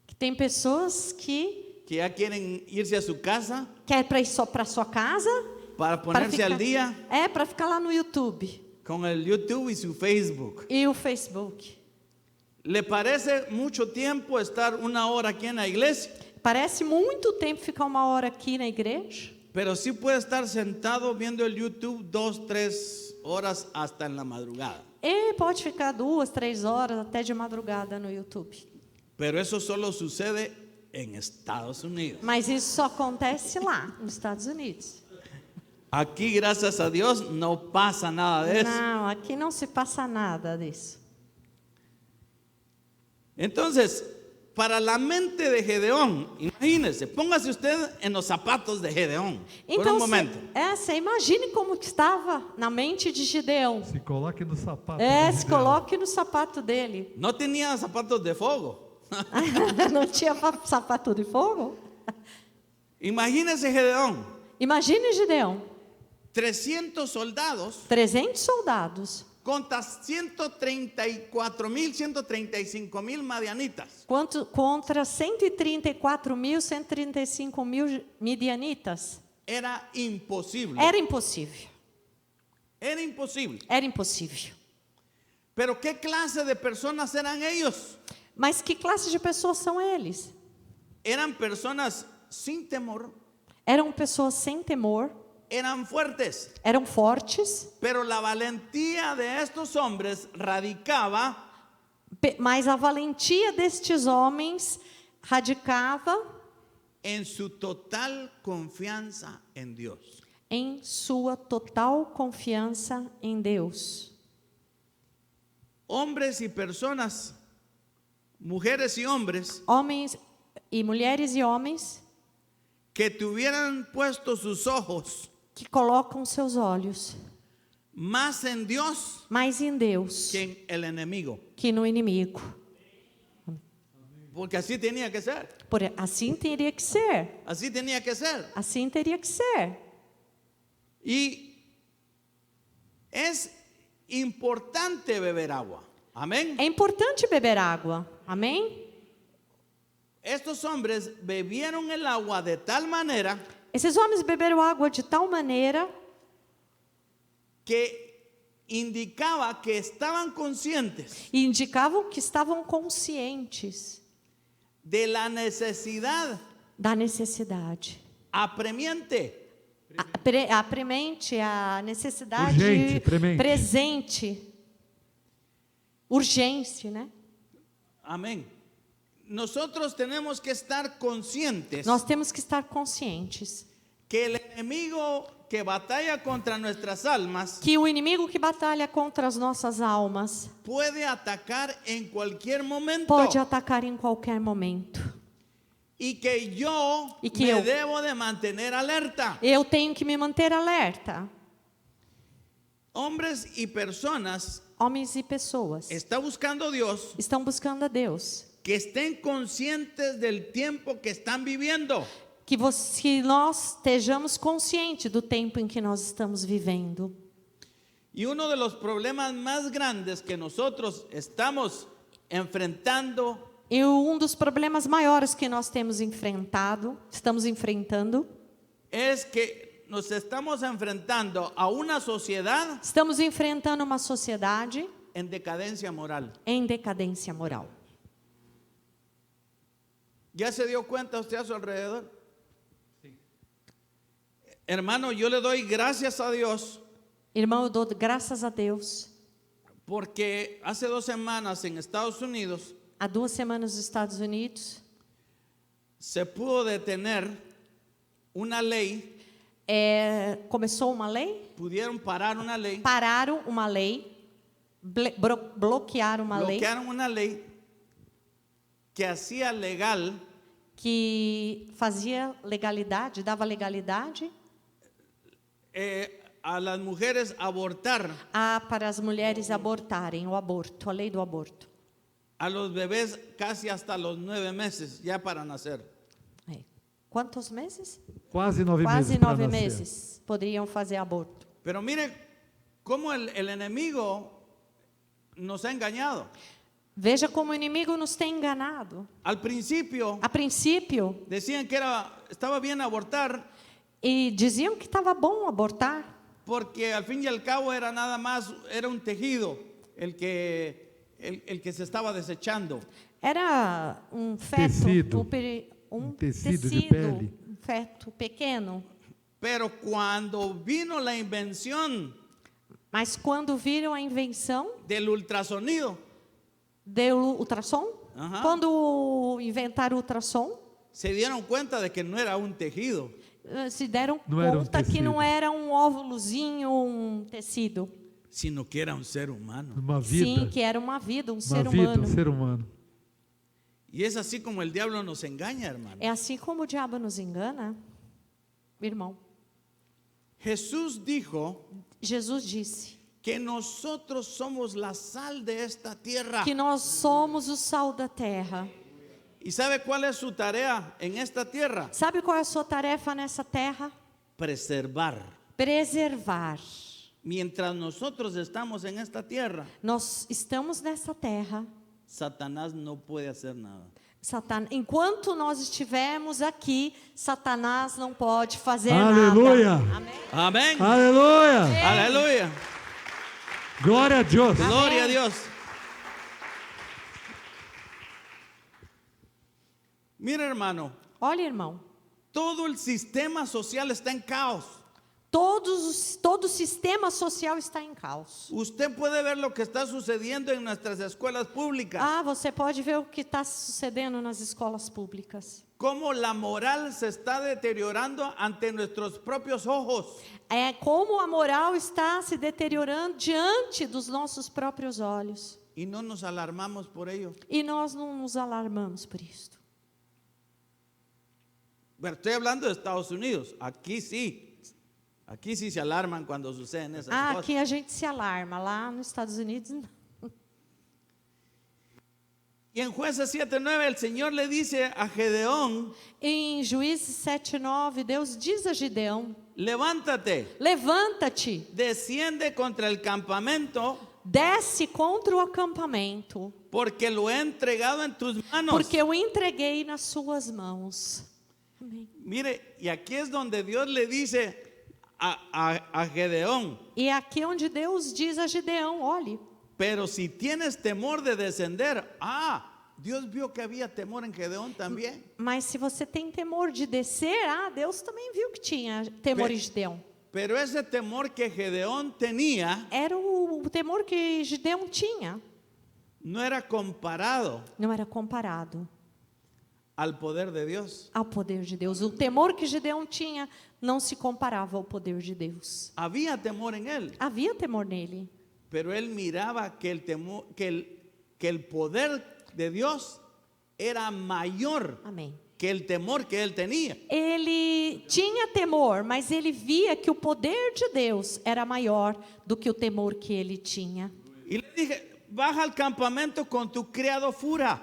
Que tem pessoas que que ya quieren irse a su casa querem para ir só para sua casa, para ponerse al día para ficar lá no YouTube con el YouTube y su Facebook. e o Facebook. ¿Le parece mucho tiempo estar una hora aquí en la iglesia? Parece muito tempo ficar uma hora aqui na igreja, Pero sí puede estar sentado viendo el YouTube 2, 3 horas hasta en la madrugada. e pode ficar 2, 3 horas até de madrugada no YouTube. Pero eso solo sucede en Estados Unidos. Mas isso só acontece lá, nos Estados Unidos. Aquí, gracias a Dios, no pasa nada de eso. Não, aqui não se passa nada disso. Entonces, para la mente de Gedeón, imagínese, póngase usted en los zapatos de Gedeón por Então, un momento. você imagine como que estava na mente de Gideão. Se coloque no sapato. Se do coloque no sapato dele. No tenía zapatos de fuego. Não tinha sapato de fogo? Imagínese Gedeón, Imagine Gideão, 300 soldados 300 soldados, contra 134,000, 135,000 madianitas. contra 134.000, 135.000 midianitas. Era imposible. Era impossível. Era imposible. Era impossível. Pero ¿qué clase de personas eran ellos? Mas que classe de pessoas são eles? eran personas sin temor, Eram pessoas sem temor, eran fuertes, eram fortes, pero la valentía de estos hombres radicaba mas a valentia destes homens radicava en su total confianza en Dios. em sua total confiança em Deus. Hombres y personas, mujeres y hombres, Homens e mulheres e homens que tuvieran puesto sus ojos que colocam seus olhos más en Dios mais em Deus que en el enemigo. que no inimigo. Porque así tenía que ser. Assim teria que ser. Así tenía que ser. Assim teria que ser. Y es importante beber agua. Amén. É importante beber água. Amém? Estos hombres bebieron el agua de tal manera Esses homens beberam água de tal maneira que indicaba que estaban conscientes e indicavam que estavam conscientes de la necesidad da necessidade. apremiante Apremente, a necessidade Urgente, premente. presente, urgente, né? Amén. Nosotros tenemos que estar conscientes Nós temos que estar conscientes que el enemigo que batalla contra nuestras almas que o inimigo que batalha contra as nossas almas puede atacar en cualquier momento pode atacar em qualquer momento. y que yo Y que me yo debo de mantener alerta. Eu tenho que me manter alerta. Hombres y personas Homens e pessoas está buscando Dios estão buscando a Deus. que estén conscientes del tiempo que están viviendo. Que nós estejamos conscientes do tempo em que nós estamos vivendo. Y uno de los problemas más grandes que nosotros estamos enfrentando E dos problemas maiores que nós estamos enfrentando, es que nos estamos enfrentando a una sociedad estamos enfrentando uma sociedade en decadencia moral. em decadência moral. ¿Ya se dio cuenta usted a su alrededor? Hermano, yo le doy gracias a Dios Irmão, eu dou graças a Deus. porque hace 2 semanas en Estados Unidos Há 2 semanas nos Estados Unidos, se pudo detener una ley, começou uma lei, pudieron parar una ley, pararam uma lei, bloquearam uma lei bloquearon una ley que hacía legal que fazia legalidade, dava legalidade a las mujeres abortar para as mulheres abortarem, o aborto, a lei do aborto. a los bebés casi hasta los 9 meses ya para nacer. Quantos meses? Quase 9 Quase meses para 9 nascer. meses poderiam fazer aborto. Pero mire cómo el enemigo nos ha engañado. Veja como o inimigo nos tem enganado. Al principio A princípio, decían que estaba bien abortar e diziam que estava bom abortar, porque al fin y al cabo era nada más, era un tejido el que se estaba desechando. era feto, Tecido. tecido de pele. feto pequeno. Pero cuando vino la invención Mas quando viram a invenção del ultrasonido, do ultrassom, Aham. quando inventaram o ultrassom, se dieron cuenta de que no era un tejido, se deram Não era conta que tecido. não era óvulozinho, tecido. sino que era un ser humano. Uma vida. Sim, que era uma vida, uma ser vida, humano. ser humano. Y es así como el diablo nos engaña, hermano. É assim como o diabo nos engana, irmão. Jesús dijo Jesus disse que nosotros somos la sal de esta tierra. que nós somos o sal da terra. ¿Y sabe cuál es su tarea en esta tierra? Sabe qual é a sua tarefa nessa terra? Preservar. Preservar. Mientras nosotros estamos en esta tierra, Nós estamos nessa terra. Satanás no puede hacer nada. Enquanto nós estivermos aqui, Satanás não pode fazer Aleluia. nada. Amém. Amén. Aleluia! Aleluya. Glória a Deus! Gloria a Dios. Mira, hermano, Olha, irmão, todo el sistema social está en caos. todo o sistema social está em caos. Usted puede ver lo que está sucediendo en nuestras escuelas públicas. Ah, você pode ver o que está sucedendo nas escolas públicas. Cómo la moral se está deteriorando ante nuestros propios ojos. É como a moral está se deteriorando diante dos nossos próprios olhos. Y no nos alarmamos por ello. E nós não nos alarmamos por isto. Bueno, estoy hablando de Estados Unidos. Aquí sí. Aquí sí se alarman cuando suceden esas cosas. Aqui a gente se alarma, lá nos Estados Unidos não. Y en Jueces 7:9 el Señor le dice a Gedeón, Em Juízes 7:9, Deus diz a Gideão: levántate, levanta-te, desciende contra el campamento, desce contra o acampamento, porque lo he entregado en tus manos. porque eu entreguei nas suas mãos. Amém. Mire, y aquí es donde Dios le dice a Gedeón, E é aqui onde Deus diz a Gideão: olhe, pero si tienes temor de descender, Dios vio que había temor en Gedeón también. mas se você tem temor de descer, Deus também viu que tinha temor em Gideão. Pero ese temor que Gedeón tenía Era o temor que Gideão tinha, no era comparado não era comparado al poder de Dios. ao poder de Deus. O temor que Gideão tinha não se comparava ao poder de Deus. Había temor en él, Havia temor nele, pero él miraba que el temor, que el poder de Dios era mayor amém. que el temor que él tenía. Ele tinha temor, mas ele via que o poder de Deus era maior do que o temor que ele tinha. Y le dije, baja al campamento con tu criado Fura.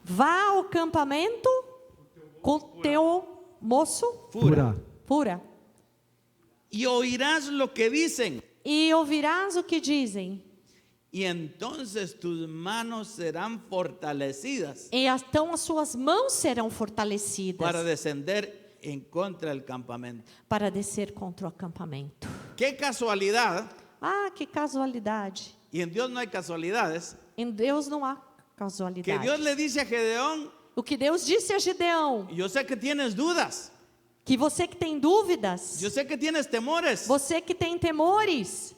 Vá ao campamento com teu moço Fura. Fura, Y oirás lo que dicen. e ouvirás o que dizem, Y entonces tus manos serán fortalecidas e então as suas mãos serão fortalecidas para descender en contra del campamento. para descer contra o acampamento. Qué casualidad, Que casualidade. y en Dios no hay casualidades, Em Deus não há que Dios casualidade. le dice a Gedeón, O que Deus disse a Gideão, yo sé que tienes dudas, que você que tem dúvidas, yo sé que tienes temores, você que tem temores,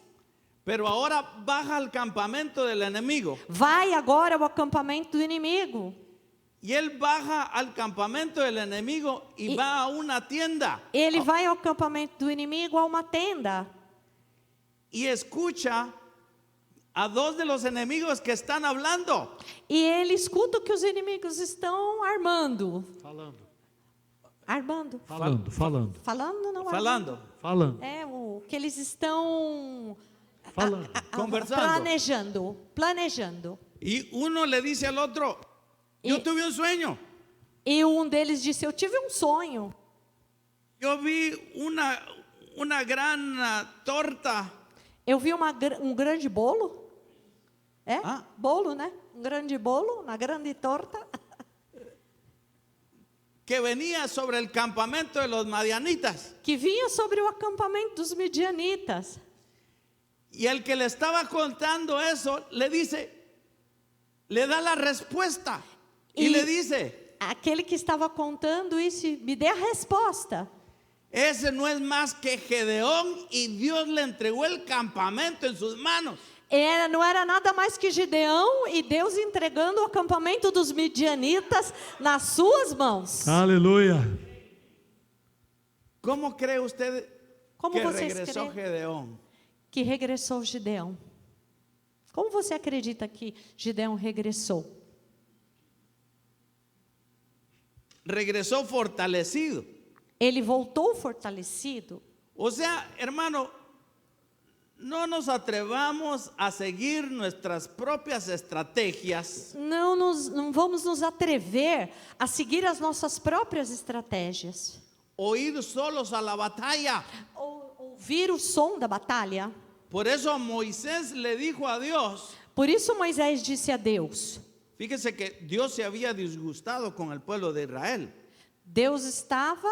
pero ahora baja al campamento del enemigo. vai agora ao acampamento do inimigo. Y él baja al campamento del enemigo y va a una tienda Ele vai ao acampamento do inimigo, a uma tenda, y escucha a dos de los enemigos que están hablando. e ele escuta o que os inimigos estão armando. Armando. Falando, não Falando. Falando. É o que eles estão Falando. Conversando. planejando. Y uno le dice al otro, yo Y- tuve un sueño. E um deles disse: eu tive um sonho. Yo vi una gran torta. Eu vi um grande bolo. É? Ah. Bolo, né? Um grande bolo, uma grande torta. Que venía sobre el campamento de los madianitas. Que vinha sobre o acampamento dos midianitas. Y el que le estaba contando eso, le dice, le da la respuesta. Y Y- le dice, Aquele que estava contando isso, me dê a resposta. ese no es más que Gedeón y Dios le entregó el campamento en sus manos. Não era nada mais que Gideão e Deus entregando o acampamento dos midianitas nas suas mãos. Aleluia. ¿Cómo cree usted Como que vocês regresó creem Gedeón? que regressou Gideão? Como você acredita que Gideão regressou? Regresó fortalecido. Ele voltou fortalecido? O sea, hermano, no nos atrevamos a seguir nuestras propias estrategias, Não vamos nos atrever a seguir as nossas próprias estratégias. o ir solos a la batalla. Ouvir o som da batalha. Por eso Moisés le dijo a Dios, Por isso Moisés disse a Deus: fíjese que Dios se había disgustado con el pueblo de Israel. Deus estava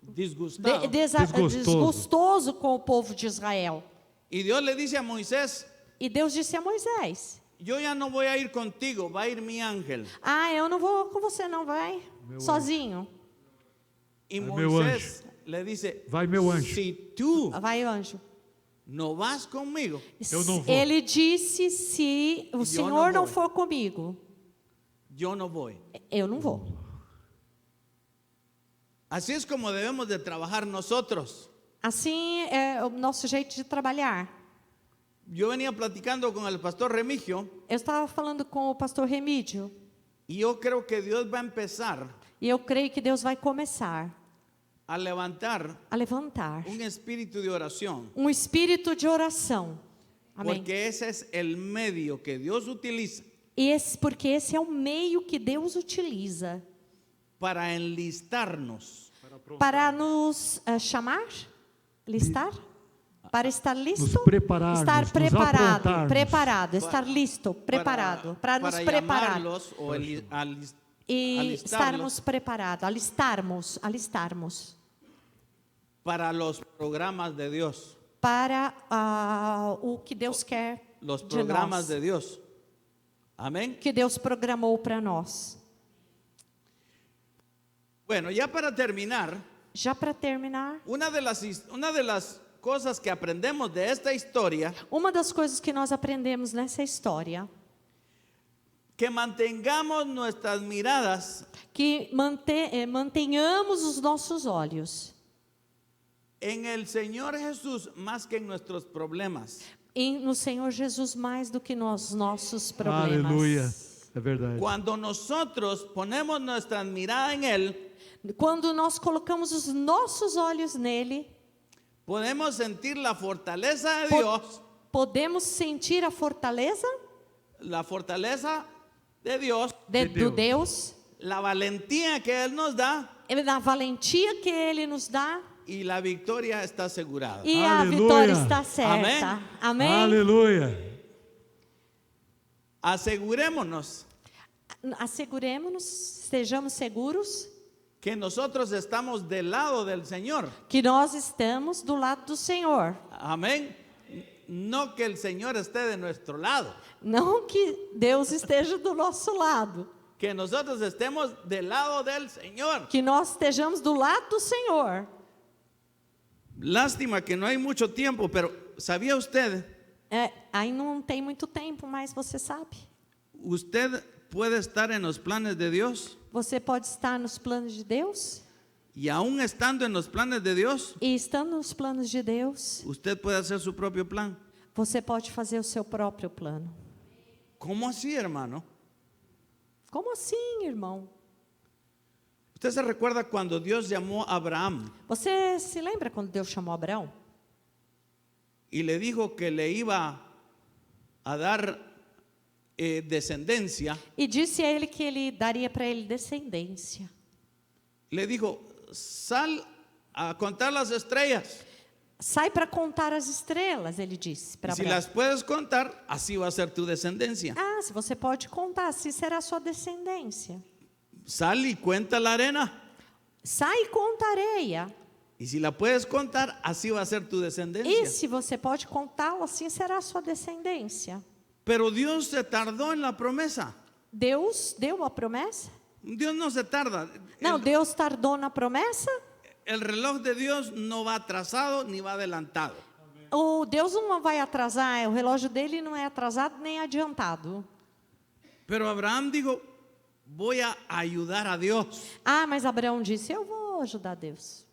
Disgustado. desgostoso com o povo de Israel. Y Dios le dice a Moisés, E Deus disse a Moisés: yo ya no voy a ir contigo, va a ir mi ángel. eu não vou com você, não vai. sozinho. Y Vai, meu Moisés le dice, Vai, meu anjo. si tú Vai, anjo. no vas conmigo, Eu não vou. Ele disse: se o Senhor não não vou. for comigo, yo no voy. eu não vou. Así es como debemos de trabajar nosotros. Assim é o nosso jeito de trabalhar. Yo venía platicando con el pastor Remigio Eu estava falando com o pastor Remídio, y yo creo que Dios va a empezar e eu creio que Deus vai começar a levantar a levantar un espíritu de oración, um espírito de oração. Amém. porque ese es el medio que Dios utiliza Porque esse é o meio que Deus utiliza para enlistarnos para nos chamar, listar, para estar listo, Nos prepararmos, estar nos preparado, aprontarmos. preparado, estar listo, preparado, para nos preparar llamarlos o e alistarlos estarmos preparados, alistarmos para los programas de Dios, para o que Deus quer los de programas nós, de Dios. Amén. que Deus programou para nós. Bueno, ya para terminar, Já para terminar, una de las cosas que aprendemos de esta historia, uma das coisas que nós aprendemos nessa história, que mantengamos nuestras miradas que mantenhamos os nossos olhos en el Señor Jesús más que en nuestros problemas. no Senhor Jesus mais do que nos nossos problemas. Aleluia. É verdade. Cuando nosotros ponemos nuestra mirada en Él, Quando nós colocamos os nossos olhos nele, podemos sentir la fortaleza de Dios, podemos sentir a fortaleza la fortaleza de Dios, do Deus, la valentía que Él nos da a valentia que Ele nos dá, y la victoria está asegurada. e a Aleluia. vitória está certa. Amém? Aleluia. Asegurémonos Asseguremos-nos, estejamos seguros que nosotros estamos del lado del Señor. que nós estamos do lado do Senhor. Amén. No que el Señor esté de nuestro lado, Não que Deus esteja do nosso lado, que nosotros estemos del lado del Señor. que nós estejamos do lado do Senhor. Lástima que no hay mucho tiempo, pero ¿sabía usted? Aí não tem muito tempo, mas você sabe. Usted puede estar en los planes de Dios Você pode estar nos planos de Deus, y aún estando en los planes de Dios, e estando nos planos de Deus, usted puede hacer su propio plan. você pode fazer o seu próprio plano. ¿Cómo así, hermano? Como assim, irmão? ¿Usted se recuerda cuando Dios llamó a Abraham Você se lembra quando Deus chamou Abraão? y le dijo que le iba a dar descendencia? E disse a ele que ele daria para ele descendência. Le dijo, sal a contar las estrellas. Sai para contar as estrelas, ele disse para Si Abraão. las puedes contar, así va a ser tu descendencia. Ah, se você pode contar, assim será a sua descendência. Sal y cuenta la arena. Sai e conta a areia. Y si la puedes contar, así va a ser tu descendencia. E se você pode contá-lo, assim será a sua descendência. Pero Dios se tardó en la promesa. Deus deu uma promessa? Dios no se tarda. Não, Deus tardou na promessa? El reloj de Dios no va atrasado ni va adelantado. O Deus não vai atrasar, o relógio dele não é atrasado nem adiantado. Pero Abraham dijo, voy a ayudar a Dios. Ah, mas Abraão disse, eu vou ajudar Deus.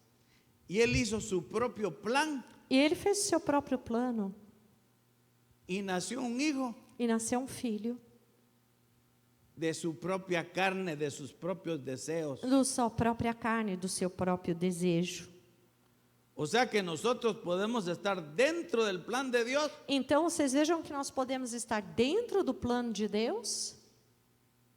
Y él hizo su propio plan E ele fez o seu próprio plano. y nació un hijo E nasceu filho, de su propia carne, de sus propios deseos. da sua própria carne, do seu próprio desejo. O sea que nosotros podemos estar dentro del plan de Dios, Então, vocês vejam que nós podemos estar dentro do plano de Deus,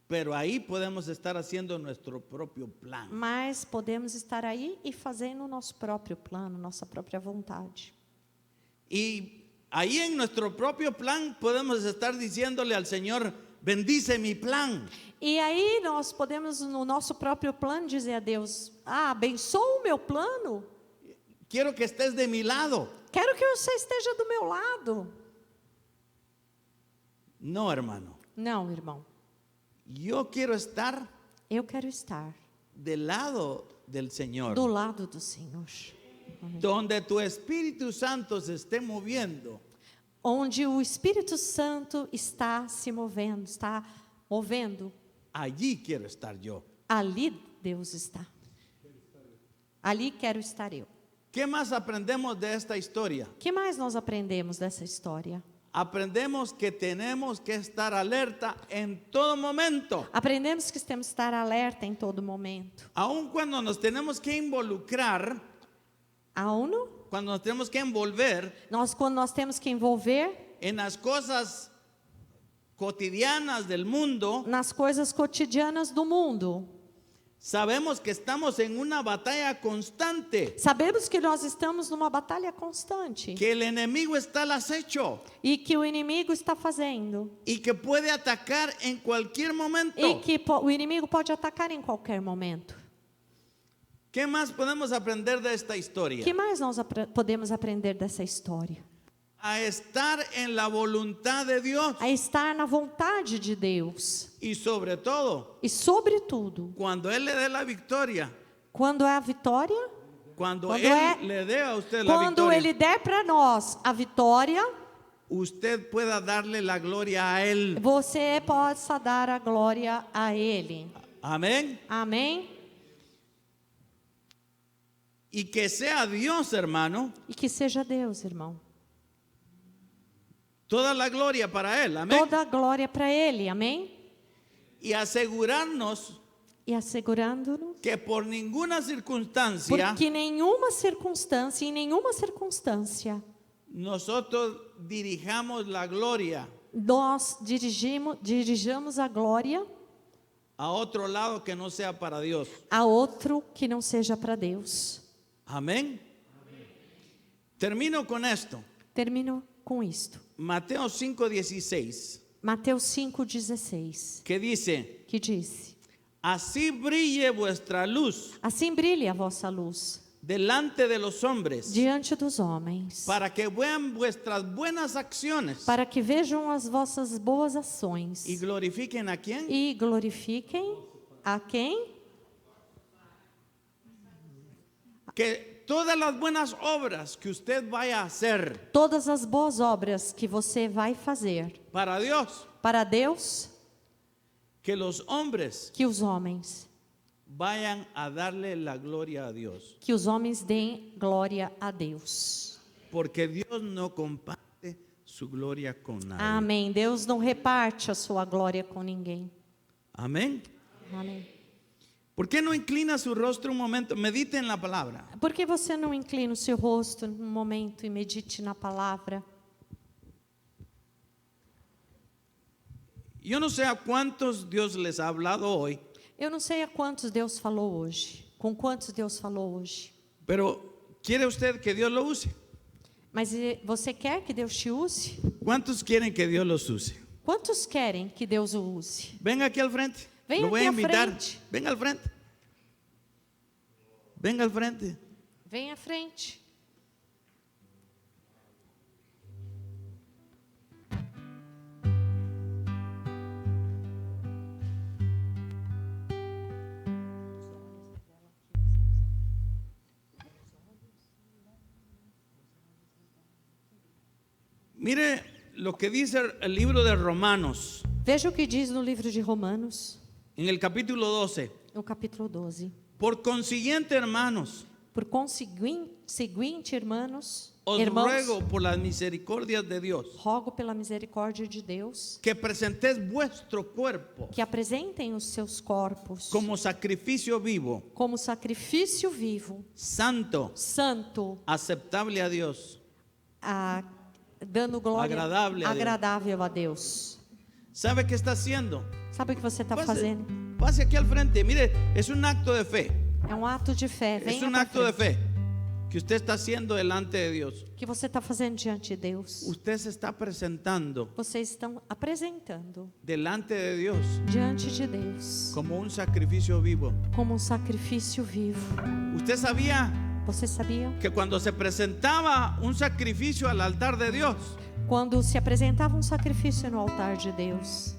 pero ahí podemos estar haciendo nuestro propio plan. mas podemos estar aí e fazendo o nosso próprio plano, nossa própria vontade. Y ahí en nuestro propio plan podemos estar diciéndole al Señor, bendice mi plan. E aí nós podemos, no nosso próprio plano, dizer a Deus, abençoa o meu plano, Quiero que estés de mi lado. quero que você esteja do meu lado. No, hermano. Não, irmão, Yo quiero estar eu quero estar del lado del Señor, do lado do Senhor. donde tu Espíritu Santo se esté moviendo, Onde o Espírito Santo está movendo, allí quiero estar yo. ali Deus está. Ali quero estar eu. ¿Qué más aprendemos de esta historia? O que mais nós aprendemos dessa história? Aprendemos que tenemos que estar alerta en todo momento. Aprendemos que temos que estar alerta em todo momento. Aun cuando nos tenemos que involucrar, cuando nos tenemos que envolver Quando nós temos que envolver en las cosas cotidianas del mundo, nas coisas cotidianas do mundo. sabemos que estamos en una batalla constante, Sabemos que nós estamos numa batalha constante que el enemigo está al acecho e que o inimigo está fazendo y que puede atacar en cualquier momento. e que o inimigo pode atacar em qualquer momento. ¿Qué más podemos aprender de esta O historia? que mais nós podemos aprender dessa história? A estar en la voluntad de Dios A estar na vontade de Deus y sobre todo, e sobretudo, cuando Él le dé la victoria, quando é a vitória, cuando Cuando Él le dé a usted la quando victoria, Ele der para nós a vitória, usted pueda darle la gloria a Él. você possa dar a glória a Ele. Amén. Amém? Y que sea Dios, hermano, E que seja Deus, irmão. toda la gloria para Él. Amén. Toda a glória para Ele. Amém? Y asegurarnos E assegurando-nos, que por ninguna circunstancia porque nenhuma circunstância, em nenhuma circunstância, nosotros dirijamos la gloria nós dirijamos a glória a otro lado que no sea para Dios. a outro que não seja para Deus. Amén. Termino con esto. Termino com isto. Mateo 5:16, Mateus 5,16, que dice: que diz: así brille vuestra luz assim brilhe a vossa luz delante de los hombres, diante dos homens, para que vean vuestras buenas acciones para que vejam as vossas boas ações y glorifiquen a quién? e glorifiquem a quem? Que todas las buenas obras que usted vaya a hacer Todas as boas obras que você vai fazer para Dios, para Deus, que los hombres que os homens vayan a darle la gloria a Dios, deem glória a Deus. porque Dios no comparte su gloria con nadie. Amém. Deus não reparte a sua glória com ninguém. Amén. Amém. ¿Por qué no inclina su rostro un momento? Medite en la palabra. Por que você não inclina o seu rosto num momento e medite na palavra? Yo no sé a cuántos Dios les ha hablado hoy, Eu não sei a quantos Deus falou hoje, com quantos Deus falou hoje, pero ¿quiere usted que Dios lo use? mas você quer que Deus te use? ¿Cuántos quieren que Dios los use? Quantos querem que Deus o use? Venga aquí al frente. Venga Lo voy a aquí al invitar. frente. Venga al frente. Venga al frente. Vem à frente. Mire lo que dice el libro de Romanos Veja o que diz no livro de Romanos, en el capítulo 12. no capítulo 12. Por consiguiente, hermanos, Por conseguinte, irmãos, os ruego por las misericordias de Dios rogo pela misericórdia de Deus que presentéis vuestro cuerpo que apresentem os seus corpos como sacrificio vivo, como sacrifício vivo, santo, santo, aceptable a Dios, dando glória, agradável a Deus. a Deus. ¿Sabe qué está haciendo? Sabe o que você está fazendo? Pase aquí al frente. Mire, es un acto de fe. É um ato de fé. Es Venha un pra acto de frente. fe que usted está haciendo delante de Dios. Que você está fazendo diante de Deus. Usted se está presentando Vocês estão apresentando delante de Dios diante de Deus como un sacrificio vivo. como um sacrifício vivo. ¿Usted sabía Você sabia? que cuando se presentaba un sacrificio al altar de Dios, Quando se apresentava um sacrifício no altar de Deus,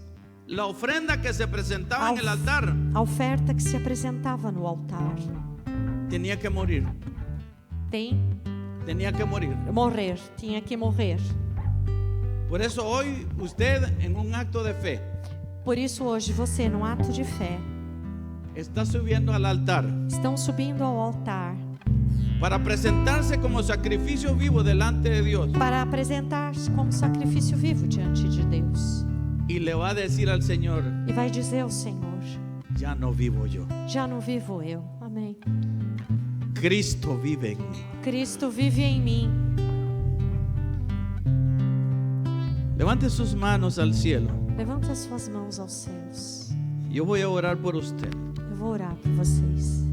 la ofrenda que se presentaba en el altar A oferta que se apresentava no altar tenía que morir. Tenía que morir. morrer, tinha que morrer. Por eso hoy usted, en un acto de fe, Por isso hoje você, num ato de fé, está subiendo al altar estão subindo ao altar para presentarse como sacrificio vivo delante de Dios. para apresentar-se como sacrifício vivo diante de Deus. Y le va a decir al Señor: E vai dizer ao Senhor: ya no vivo yo, já não vivo eu. Amém. Cristo vive en mí. Cristo vive em mim. Levante sus manos al cielo. Levante as suas mãos aos céus. Yo voy a orar por usted. Eu vou orar por vocês.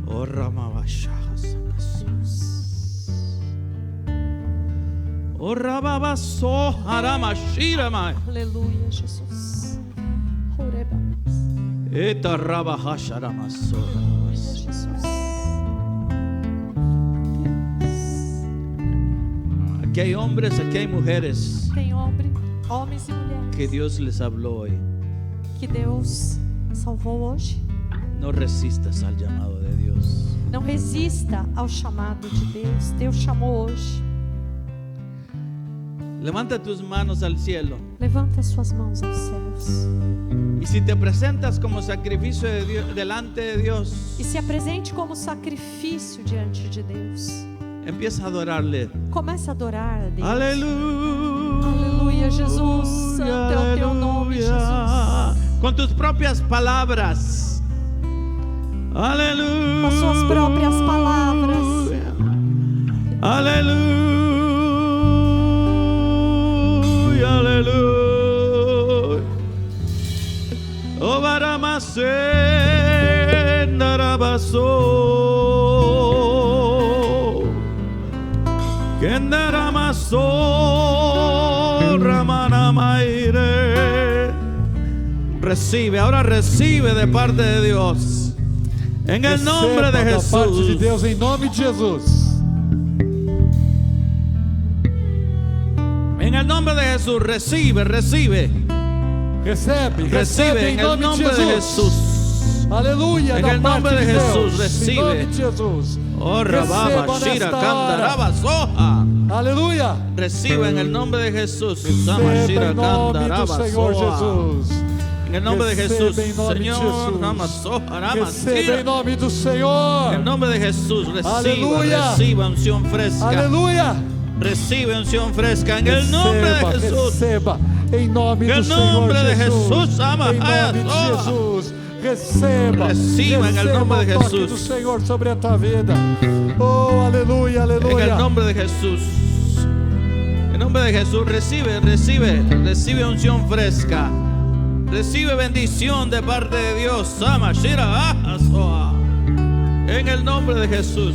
Oh, Ramabashahas. Oh, Rababaso, Haramashirama. Aleluia, Jesus. Oreba. Eta Rabahasharamaso. Aleluia, Jesus. Aquí hay hombres, aquí hay mujeres Tem homens e mulheres que Dios les habló hoy. que Deus salvou hoje. No resistas al llamado de Dios. Não resista ao chamado de Deus. Deus chamou hoje. Levanta tus manos al cielo. Levanta as suas mãos aos céus. Y si te presentas como sacrificio de Dios, delante de Dios, E se apresente como sacrifício diante de Deus. empieza a adorarle. Comece a adorar a Deus. Aleluya. Aleluia, Jesus. Santo é o teu nome, Jesus. Con tus propias palabras. Aleluya. Com as suas próprias palavras. Aleluya. Aleluya. Oh, Baramacén, Darabaso. Kendaramaso, Ramanamaire. Recibe, ahora recibe de parte de Dios. En el nombre de Receba da parte de Jesús. Deus, em nome de Jesus. En el nombre de Jesús, recibe, recibe. Recebe, Recibe recebe en em el nome de nombre de Jesus. Jesús. Aleluia, En da el parte nombre de de Jesús, Deus. recibe. Em nome de Jesus. Oh, Rababa, Receba Shira, nesta Kandaraba, hora. Soha. Aleluia. Recibe en el nombre de Jesús. Sama, Receba Shira, em nome do Kandaraba, Senhor Soha. Jesus. En el nombre de Jesús, Receba em nome de Señor, Jesus. Rama, Soha, Rama, Receba em Shira. nome do En el Senhor. nombre de Jesús, reciba, Aleluya. reciba unción fresca. Aleluia. Recibe unción fresca en el nombre de Jesús. Receba em nome En do el Senhor nombre de Jesus. Jesús, ama, Em nome de Soha. Jesus. Receba, Reciba en el receba nombre de o toque Jesús. do Senhor sobre a tua vida. Oh, aleluia, En aleluia. el nombre de Jesús. En el nombre de Jesús, recibe, recibe, recibe unción fresca. Recibe bendición de parte de Dios. Sama, Shira, Soha. En el nombre de Jesús.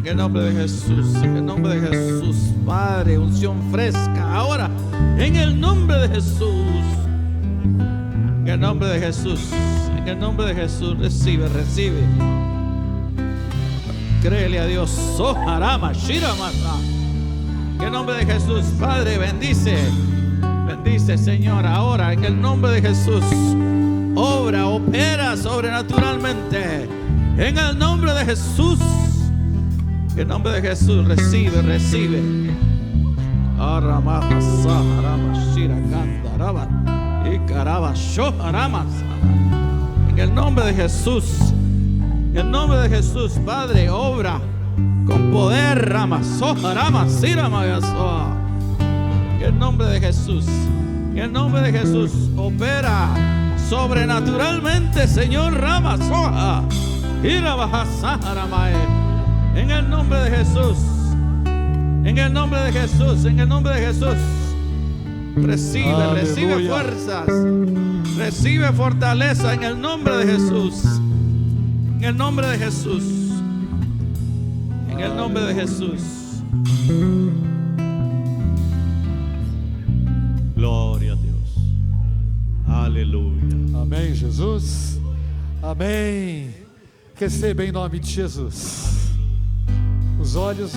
En el nombre de Jesús. En el nombre de Jesús. Padre, unción fresca. Ahora, en el nombre de Jesús. En el nombre de Jesús. En el nombre de Jesús. Recibe, recibe. Créele a Dios. Soharama, Shiramasa. En el nombre de Jesús, Padre, bendice. Bendice, Señor, ahora en el nombre de Jesús. Obra, opera sobrenaturalmente. En el nombre de Jesús. En el nombre de Jesús, recibe, recibe. Aramaha, Saharama, Shirakandaraba. Y Karaba, Shoharama. En el nombre de Jesús. En el nombre de Jesús, Padre, obra con poder, Rama, Soharama, Sirama, Yasoa. En el nombre de Jesús, en el nombre de Jesús, opera sobrenaturalmente, Señor, Rama, Soha, Irabaha, Saharamae. En el nombre de Jesús, en el nombre de Jesús, en el nombre de Jesús. Recibe, Aleluya. recibe fuerzas, recibe fortaleza en el nombre de Jesús. En el nombre de Jesús. En el nombre de Jesús. Glória a Deus. Aleluia. Amém, Jesus. Amém. Receba em nome de Jesus. Os olhos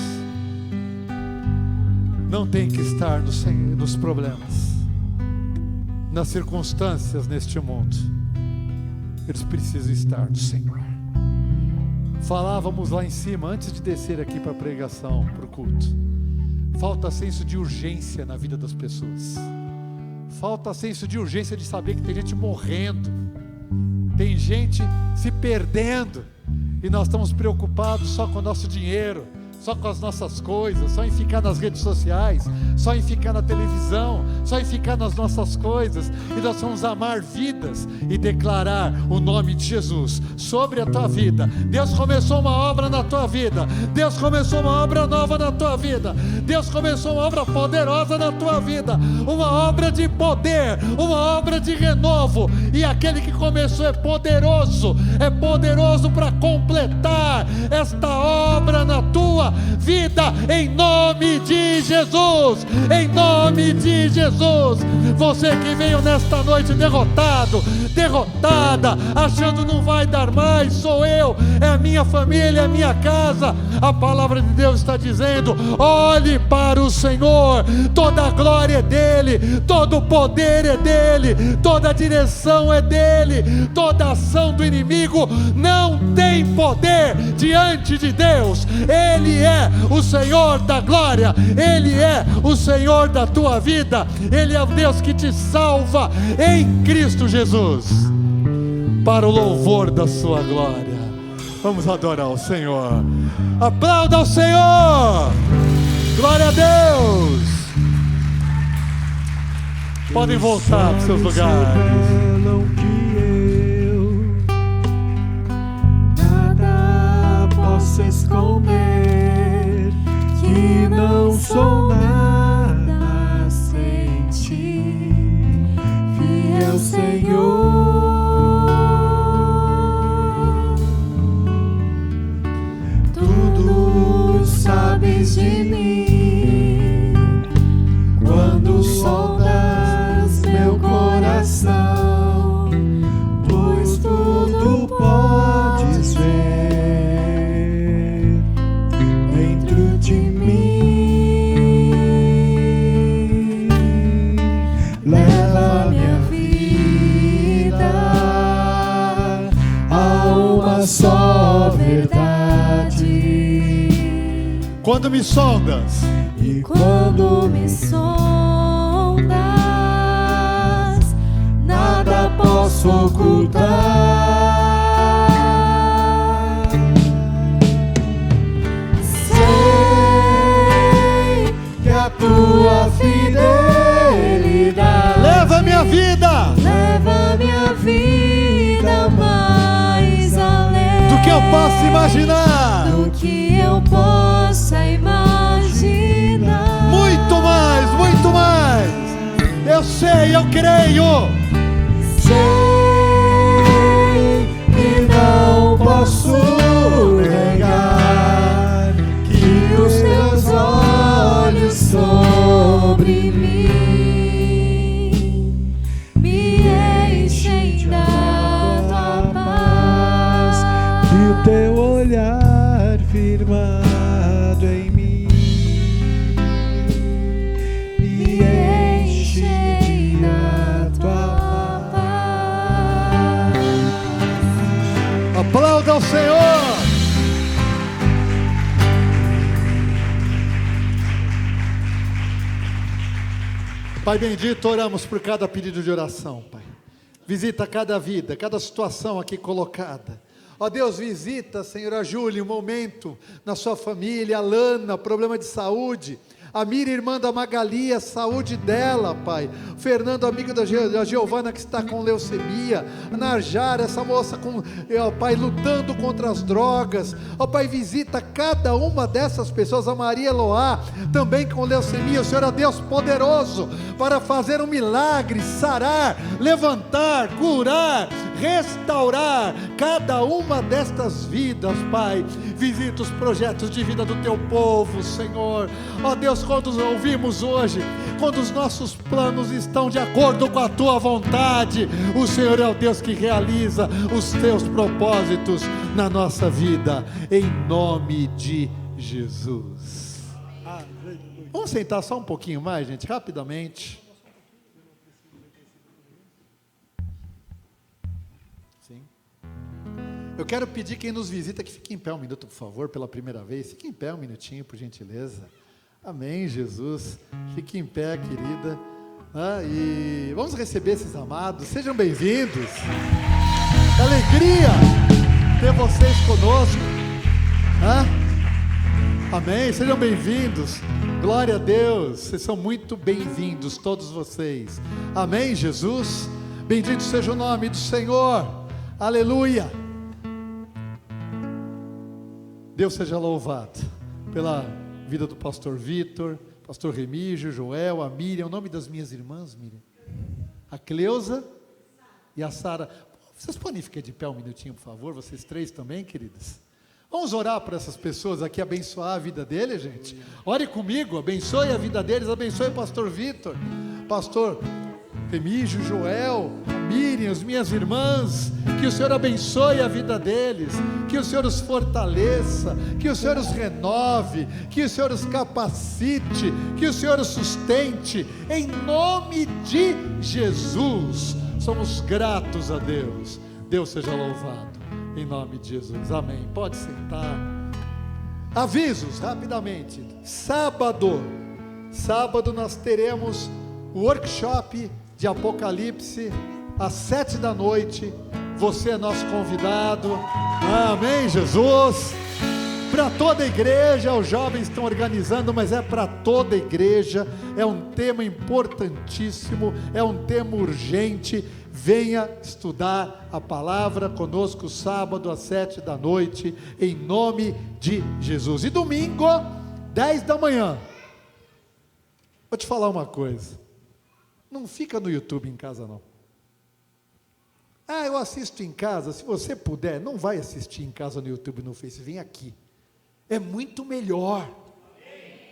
não tem que estar nos problemas, nas circunstâncias neste mundo. Eles precisam estar no Senhor. Falávamos lá em cima, antes de descer aqui para a pregação, para o culto, falta senso de urgência na vida das pessoas. Falta senso de urgência de saber que tem gente morrendo, tem gente se perdendo, e nós estamos preocupados só com o nosso dinheiro, só com as nossas coisas, só em ficar nas redes sociais, só em ficar na televisão, só em ficar nas nossas coisas. E nós vamos amar vidas e declarar o nome de Jesus sobre a tua vida. Deus começou uma obra na tua vida, Deus começou uma obra nova na tua vida, Deus começou uma obra poderosa na tua vida, uma obra de poder, uma obra de renovo, e aquele que começou é poderoso para completar esta obra na tua vida, em nome de Jesus, em nome de Jesus. Você que veio nesta noite derrotado, derrotada, achando não vai dar mais, sou eu, é a minha família, é a minha casa. A palavra de Deus está dizendo: olhe para o Senhor, toda a glória é dele, todo o poder é dele, toda a direção é dele, toda ação do inimigo não tem poder diante de Deus. Ele é o Senhor da glória, Ele é o Senhor da tua vida, Ele é o Deus que te salva em Cristo Jesus, para o louvor da sua glória. Vamos adorar o Senhor, aplauda o Senhor, glória a Deus. Podem voltar para os seus lugares. Posso esconder que não sou nada sem ti, fiel Senhor. Tudo sabes de mim quando sondas meu coração, pois tudo podes ver de mim. Leva minha vida a uma só verdade. Quando me sondas, e quando me sondas, nada posso ocultar. Tua fidelidade leva minha vida mais além do que eu possa imaginar, muito mais. Eu sei, eu creio. Sei que não posso negar que os teus olhos sobre mim me enchem da tua paz, que o teu olhar firmado em mim me enche da tua paz. Aplauda o Senhor. Pai bendito, oramos por cada pedido de oração, Pai. Visita cada vida, cada situação aqui colocada. Ó Deus, visita, Senhor, a Júlia, um momento na sua família, a Lana, problema de saúde. A Miriam, irmã da Magali, a saúde dela, Pai. O Fernando, amigo da Giovana, que está com leucemia. A Narjara, essa moça com, ó Pai, lutando contra as drogas. Ó Pai, visita cada uma dessas pessoas. A Maria Eloá, também com leucemia. O Senhor é Deus poderoso para fazer um milagre, sarar, levantar, curar, restaurar cada uma destas vidas, Pai. Visita os projetos de vida do teu povo, Senhor. Ó Deus, quando ouvimos hoje, quando os nossos planos estão de acordo com a tua vontade, o Senhor é o Deus que realiza os teus propósitos na nossa vida, em nome de Jesus. Aleluia. Vamos sentar só um pouquinho mais, gente, rapidamente. Sim. Eu quero pedir quem nos visita que fique em pé um minuto, por favor, pela primeira vez. Fique em pé um minutinho, por gentileza. Amém, Jesus. Fique em pé, querida. E vamos receber esses amados. Sejam bem-vindos. Que alegria ter vocês conosco. Amém, sejam bem-vindos. Glória a Deus. Vocês são muito bem-vindos, todos vocês. Amém, Jesus. Bendito seja o nome do Senhor. Aleluia. Deus seja louvado pela vida do pastor Vitor, pastor Remígio, Joel, a Miriam, o nome das minhas irmãs, Miriam, a Cleusa e a Sara. Vocês podem ficar de pé um minutinho, por favor, vocês três também, queridas. Vamos orar por essas pessoas aqui, abençoar a vida deles, gente. Ore comigo, abençoe a vida deles, abençoe o pastor Vitor, pastor Remígio, Joel, Miriam, as minhas irmãs. Que o Senhor abençoe a vida deles, que o Senhor os fortaleça, que o Senhor os renove, que o Senhor os capacite, que o Senhor os sustente, em nome de Jesus. Somos gratos a Deus. Deus seja louvado, em nome de Jesus. Amém. Pode sentar. Avisos, rapidamente. Sábado nós teremos o workshop de Apocalipse, às 7 da noite, você é nosso convidado. Amém, Jesus. Para toda a igreja, os jovens estão organizando, mas é para toda a igreja. É um tema importantíssimo, é um tema urgente. Venha estudar a palavra conosco sábado às 7 da noite, em nome de Jesus. E domingo, 10 da manhã. Vou te falar uma coisa. Não fica no YouTube em casa, não. Eu assisto em casa. Se você puder, não vai assistir em casa no YouTube, no Face. Vem aqui. É muito melhor.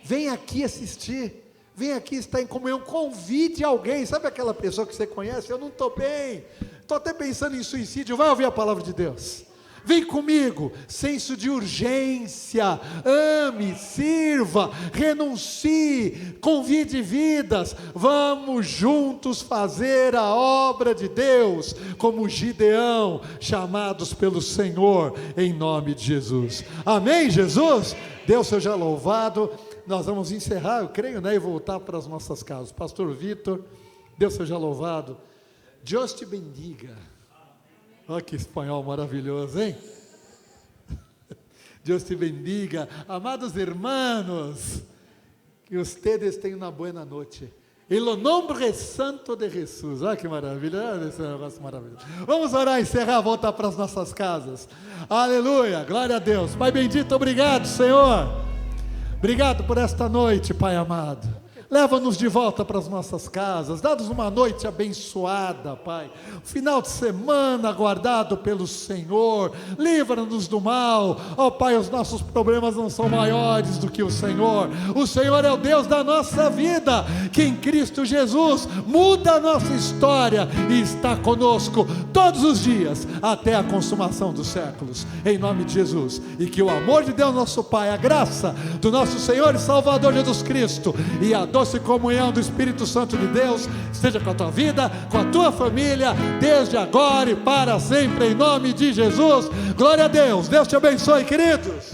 Vem aqui assistir. Vem aqui estar em comunhão. Convide alguém. Sabe aquela pessoa que você conhece? Eu não estou bem. Estou até pensando em suicídio. Vai ouvir a palavra de Deus. Vem comigo, senso de urgência, ame, sirva, renuncie, convide vidas, vamos juntos fazer a obra de Deus, como Gideão, chamados pelo Senhor, em nome de Jesus. Amém, Jesus? Deus seja louvado. Nós vamos encerrar, eu creio, e voltar para as nossas casas. Pastor Vitor, Deus seja louvado. Deus te bendiga. Olha que espanhol maravilhoso, hein? Deus te bendiga. Amados hermanos, que ustedes tenham uma boa noite. Em nome santo de Jesus. Olha que maravilha, olha esse negócio maravilhoso. Vamos orar, encerrar, voltar para as nossas casas. Aleluia, glória a Deus. Pai bendito, obrigado, Senhor. Obrigado por esta noite, Pai amado. Leva-nos de volta para as nossas casas, dá-nos uma noite abençoada, Pai, final de semana guardado pelo Senhor, livra-nos do mal, Pai, os nossos problemas não são maiores do que o Senhor é o Deus da nossa vida, que em Cristo Jesus muda a nossa história e está conosco todos os dias, até a consumação dos séculos, em nome de Jesus, e que o amor de Deus nosso Pai, a graça do nosso Senhor e Salvador Jesus Cristo, e a doce comunhão do Espírito Santo de Deus esteja com a tua vida, com a tua família, desde agora e para sempre, em nome de Jesus. Glória a Deus. Deus te abençoe, queridos.